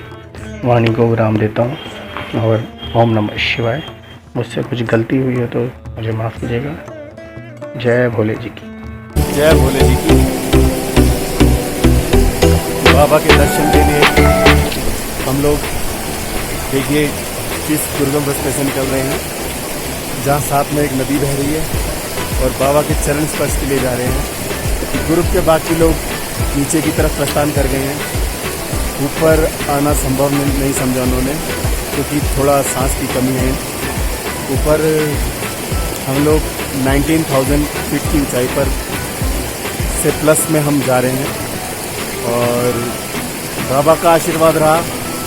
वाणी को विराम देता हूँ, और ओम नमः शिवाय। मुझसे कुछ गलती हुई है तो मुझे माफ़ कीजिएगा। जय भोले जी की। जय भोले जी की। बाबा के दर्शन के लिए हम लोग देखिए किस दुर्गम रास्ते से निकल रहे हैं, जहाँ साथ में एक नदी बह रही है, और बाबा के चरण स्पर्श के लिए जा रहे हैं। ग्रुप के बाकी लोग नीचे की तरफ प्रस्थान कर गए हैं। ऊपर आना संभव नहीं समझा उन्होंने, क्योंकि थोड़ा सांस की कमी है। ऊपर हम लोग 19,000 फीट की ऊंचाई पर से प्लस में हम जा रहे हैं, और बाबा का आशीर्वाद रहा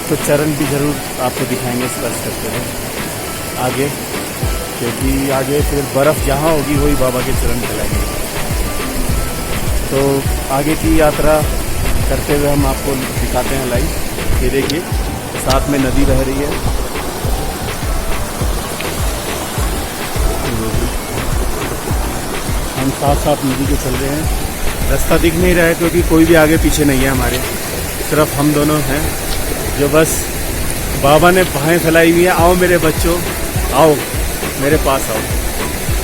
तो चरण भी ज़रूर आपको दिखाएंगे स्पर्श करते हुए आगे, क्योंकि आगे फिर बर्फ़ जहाँ होगी वही बाबा के चरण कहलाएंगे। तो आगे की यात्रा करते हुए हम आपको दिखाते हैं लाइव। ये देखिए साथ में नदी बह रही है। हम साथ साथ नदी के चल रहे हैं। रास्ता दिख नहीं रहा है क्योंकि कोई भी आगे पीछे नहीं है हमारे, सिर्फ हम दोनों हैं जो बस बाबा ने बाहें फैलाई हुई है, आओ मेरे बच्चों, आओ मेरे पास आओ,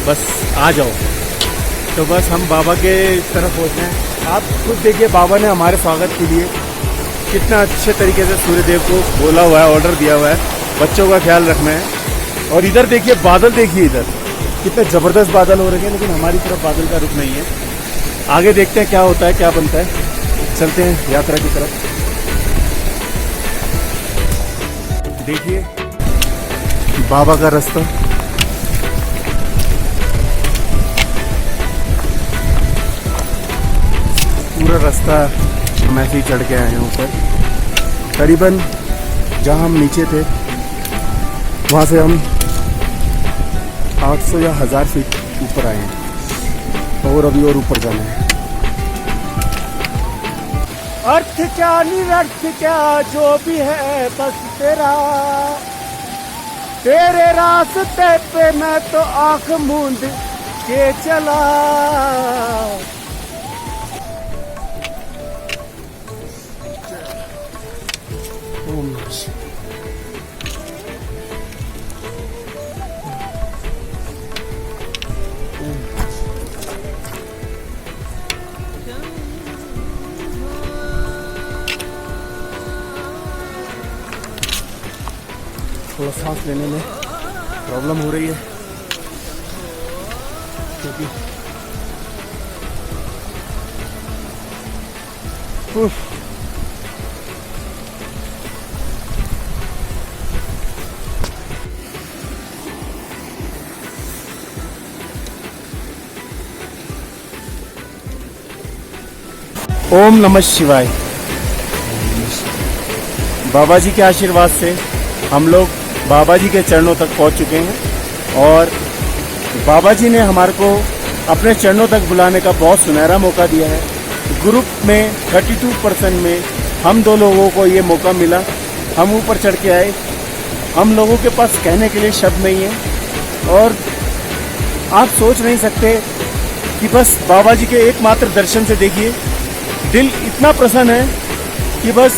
बस आ जाओ। तो बस हम बाबा के तरफ होते हैं। आप खुद देखिए बाबा ने हमारे स्वागत के लिए कितना अच्छे तरीके से सूर्यदेव को बोला हुआ है, ऑर्डर दिया हुआ है, बच्चों का ख्याल रखना है। और इधर देखिए बादल, देखिए इधर कितने ज़बरदस्त बादल हो रहे हैं, लेकिन हमारी तरफ बादल का रुख नहीं है। आगे देखते हैं क्या होता है, क्या बनता है। चलते हैं यात्रा की तरफ। देखिए बाबा का रास्ता, पूरा रास्ता हम ऐसे ही चढ़ के आए हैं ऊपर। करीबन जहाँ हम नीचे थे वहाँ से हम 800 या 1000 फीट ऊपर आए हैं, और अभी और ऊपर जाना है। अर्थ क्या निरर्थ क्या जो भी है बस तेरा, तेरे रास्ते पे मैं तो आंख मूंद के चला। लेने में प्रॉब्लम हो रही है, क्योंकि ओम नमः शिवाय। बाबा जी के आशीर्वाद से हम लोग बाबा जी के चरणों तक पहुंच चुके हैं और बाबा जी ने हमारे को अपने चरणों तक बुलाने का बहुत सुनहरा मौका दिया है। ग्रुप में 32% में हम 2 लोगों को ये मौका मिला, हम ऊपर चढ़ के आए। हम लोगों के पास कहने के लिए शब्द नहीं है और आप सोच नहीं सकते कि बस बाबा जी के एकमात्र दर्शन से देखिए दिल इतना प्रसन्न है कि बस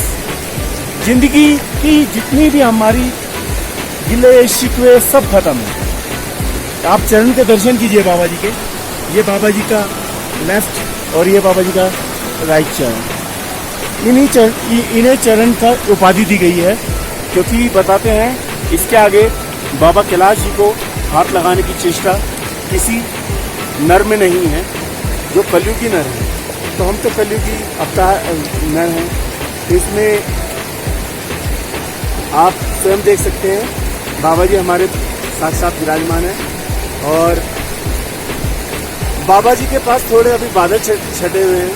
जिंदगी की जितनी भी हमारी गिले शिकवे सब खत्म है। आप चरण के दर्शन कीजिए बाबा जी के, ये बाबा जी का लेफ्ट और ये बाबा जी का राइट चरण। इन्हें चरण का उपाधि दी गई है क्योंकि बताते हैं इसके आगे बाबा कैलाश जी को हाथ लगाने की चेष्टा किसी नर में नहीं है जो कलयुगी नर है। तो हम तो कलयुगी अवतार नर हैं, तो इसमें आप स्वयं देख सकते हैं बाबा जी हमारे साक्षात विराजमान हैं और बाबा जी के पास थोड़े अभी बादल छटे हुए हैं,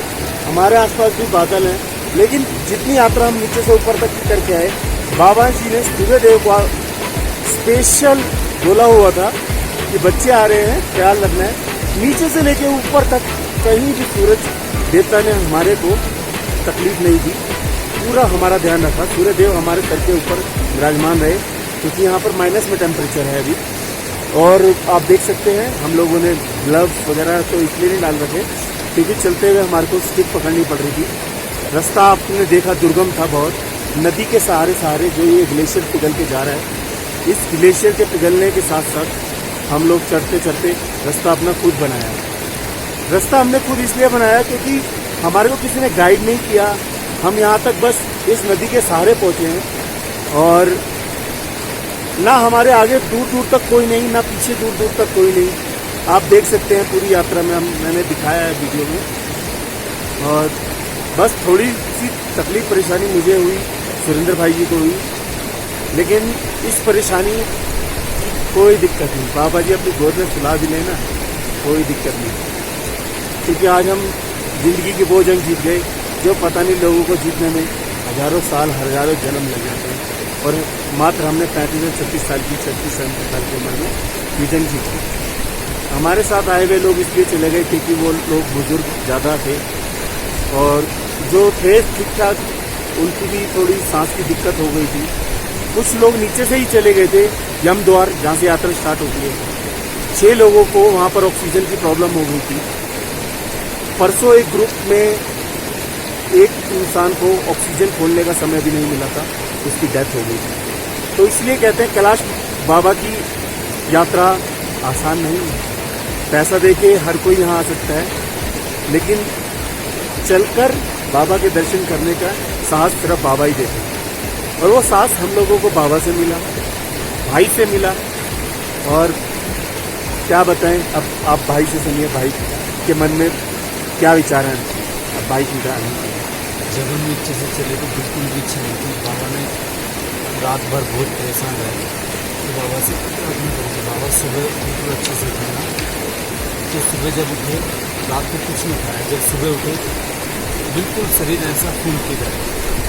हमारे आसपास भी बादल हैं, लेकिन जितनी यात्रा हम नीचे से ऊपर तक करके आए, बाबा जी ने सूर्यदेव को स्पेशल बोला हुआ था कि बच्चे आ रहे हैं, ख्याल रखना है। नीचे से लेके ऊपर तक कहीं भी सूरज देवता ने हमारे को तकलीफ नहीं दी, पूरा हमारा ध्यान रखा। सूर्यदेव हमारे सर के ऊपर विराजमान रहे क्योंकि यहाँ पर माइनस में टेम्परेचर है अभी। और आप देख सकते हैं हम लोगों ने ग्लव्स वगैरह तो इसलिए नहीं डाल रखे क्योंकि चलते हुए हमारे को स्टिक पकड़नी पड़ रही थी। रास्ता आपने देखा दुर्गम था बहुत, नदी के सहारे सहारे जो ये ग्लेशियर पिघल के जा रहा है, इस ग्लेशियर के पिघलने के साथ साथ हम लोग चढ़ते चढ़ते रास्ता अपना खुद बनाया। रास्ता हमने खुद इसलिए बनाया क्योंकि हमारे को किसी ने गाइड नहीं किया, हम यहाँ तक बस इस नदी के सहारे पहुँचे हैं और ना हमारे आगे दूर दूर तक कोई नहीं, ना पीछे दूर दूर तक कोई नहीं। आप देख सकते हैं पूरी यात्रा में मैंने दिखाया है वीडियो में। और बस थोड़ी सी तकलीफ परेशानी मुझे हुई, सुरेंद्र भाई जी को हुई, लेकिन इस परेशानी कोई दिक्कत नहीं। बाबा जी अपनी गोद में सुला भी लेना, कोई दिक्कत नहीं, क्योंकि आज हम जिंदगी की वो जंग जीत गए जो पता नहीं लोगों को जीतने में हजारों साल हजारों जन्म लग जाते हैं। और मात्र हमने 35 से 36 साल की 36 साल की उम्र में ये जंग जीती। हमारे साथ आए हुए लोग इसलिए चले गए क्योंकि वो लोग बुजुर्ग ज़्यादा थे और जो थे ठीक ठाक उनकी भी थोड़ी सांस की दिक्कत हो गई थी। कुछ लोग नीचे से ही चले गए थे यम द्वार जहाँ से यात्रा स्टार्ट होती है। 6 लोगों को वहाँ पर ऑक्सीजन की प्रॉब्लम हो गई थी। परसों एक ग्रुप में एक इंसान को ऑक्सीजन खोलने का समय भी नहीं मिला था, उसकी डेथ हो गई थी। तो इसलिए कहते हैं कैलाश बाबा की यात्रा आसान नहीं है। पैसा देके हर कोई यहाँ आ सकता है, लेकिन चलकर बाबा के दर्शन करने का साहस सिर्फ बाबा ही देते हैं। और वो साहस हम लोगों को बाबा से मिला, भाई से मिला। और क्या बताएं, अब आप भाई से सुनिए भाई के मन में क्या विचार हैं। अब भाई की क्या है। जब हम नीचे से चले तो बिल्कुल भी इच्छा नहीं थी। बाबा ने रात भर बहुत परेशान रहे तो बाबा से प्रार्थना करेंगे। बाबा सुबह बिल्कुल अच्छे से खाना, तो सुबह जब उठे रात को कुछ नहीं खाया, जब सुबह उठे बिल्कुल शरीर ऐसा फूल की तरह,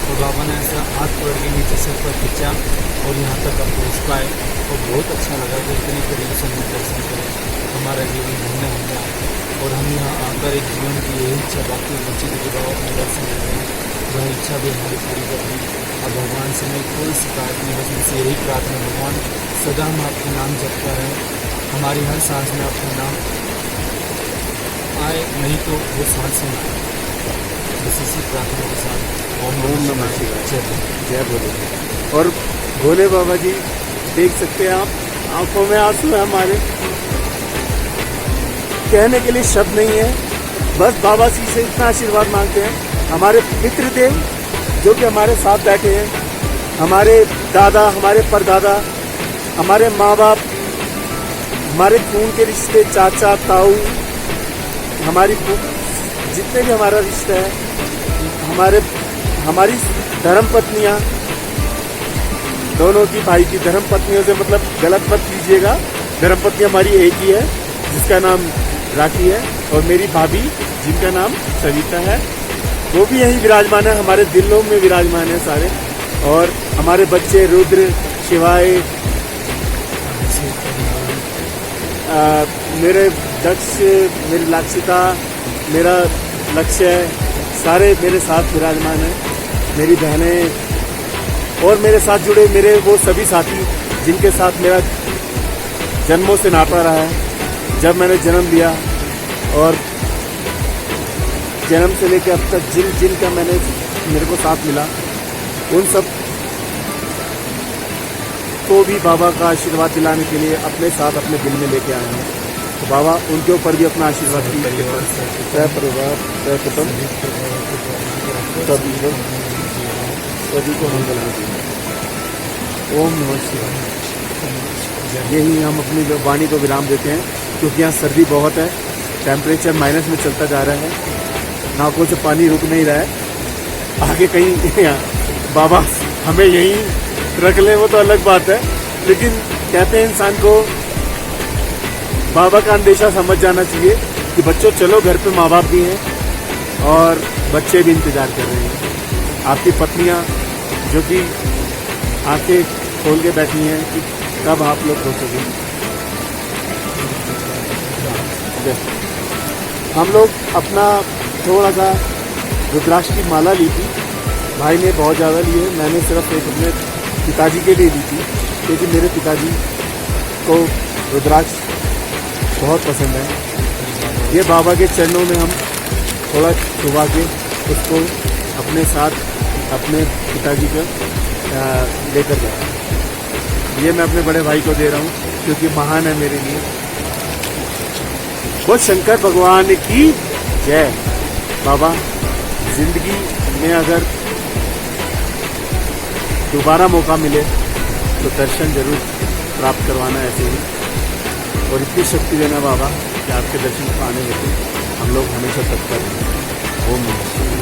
और बाबा ने ऐसा हाथ पकड़ के नीचे से ऊपर खींचा और यहाँ तक आप पहुँच पाए। और बहुत अच्छा लगा कि इतने करीब से हमें दर्शन करें, हमारा जीवन धन्य हो गया। और हम यहाँ आकर एक जीवन की यही इच्छा बाकी बच्चे की बाबा अपने दर्शन करें, वह इच्छा भी हमारी पूरी करनी। और भगवान से हमें कोई शिकायत नहीं, बस मुझसे यही प्रार्थना, भगवान सदा हम आपके नाम जपता रहे, हमारी हर सांस में आपका नाम आए, नहीं तो वो सांस में आए। बस इसी प्रार्थना के साथ ओम नमः शिवाय, जय भोले। और भोले बाबा जी देख सकते हैं आप, आंखों में आंसू है हमारे, कहने के लिए शब्द नहीं है। बस बाबा जी से इतना आशीर्वाद मांगते हैं। हमारे मित्र देव जो कि हमारे साथ बैठे हैं, हमारे दादा, हमारे परदादा, हमारे माँ बाप, हमारे खून के रिश्ते, चाचा ताऊ, जितने भी हमारा रिश्ता है, हमारी धर्म पत्नियाँ, दोनों की भाई की धर्म पत्नियों से मतलब गलत मत लीजिएगा, धर्म पत्नी हमारी एक ही है जिसका नाम राखी है, और मेरी भाभी जिनका नाम सविता है, वो भी यहीं विराजमान है, हमारे दिलों में विराजमान है सारे। और हमारे बच्चे रुद्र, शिवाय, मेरे दक्ष, मेरी लाक्षिता, मेरा लक्ष्य, सारे मेरे साथ विराजमान हैं। मेरी बहनें और मेरे साथ जुड़े मेरे वो सभी साथी जिनके साथ मेरा जन्मों से नाता रहा है। जब मैंने जन्म लिया और जन्म से लेकर अब तक जिन का मेरे को साथ मिला, उन सब को भी बाबा का आशीर्वाद दिलाने के लिए अपने साथ अपने दिल में लेके आए हैं। तो बाबा उनके ऊपर भी अपना आशीर्वाद कीजिए। सह परिवार, सह कुटुंब, सभी को हम बनाए। ओम नमः शिवाय। यही हम अपनी वाणी को विराम देते हैं, क्योंकि यहाँ सर्दी बहुत है, टेम्परेचर माइनस में चलता जा रहा है, नाकों से पानी रुक नहीं रहा है। आगे कहीं बाबा हमें यहीं रख ले वो तो अलग बात है, लेकिन कहते हैं इंसान को बाबा का अंदेशा समझ जाना चाहिए कि बच्चों चलो, घर पे माँ बाप भी हैं और बच्चे भी इंतजार कर रहे हैं। आपकी पत्नियाँ जो कि आंखें खोल के बैठी हैं कि कब आप लोग पहुँचोगे। हम लोग अपना थोड़ा सा रुद्राक्ष की माला ली थी, भाई ने बहुत ज़्यादा ली है, मैंने सिर्फ एक अपने पिताजी के लिए ली थी, क्योंकि मेरे पिताजी को रुद्राक्ष बहुत पसंद है। ये बाबा के चरणों में हम थोड़ा छुपा के उसको अपने साथ अपने पिताजी को लेकर जाए। ये मैं अपने बड़े भाई को दे रहा हूँ, क्योंकि महान है मेरे लिए। वो शंकर भगवान की जय। बाबा जिंदगी में अगर दोबारा मौका मिले तो दर्शन जरूर प्राप्त करवाना ऐसे ही, और इतनी शक्ति देना बाबा कि आपके दर्शन पाने लेते हम लोग हमेशा तत्पर हैं। ओम नमः शिवाय।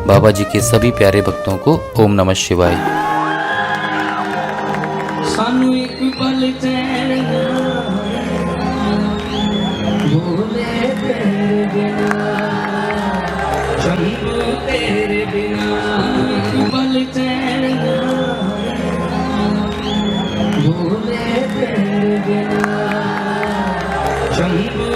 बाबा जी के सभी प्यारे भक्तों को ओम नमः शिवाय। सानू एक पल चैन भूले तेरे बिना, जन्म तेरे बिना, एक पल चैन भूले तेरे बिना, जन्म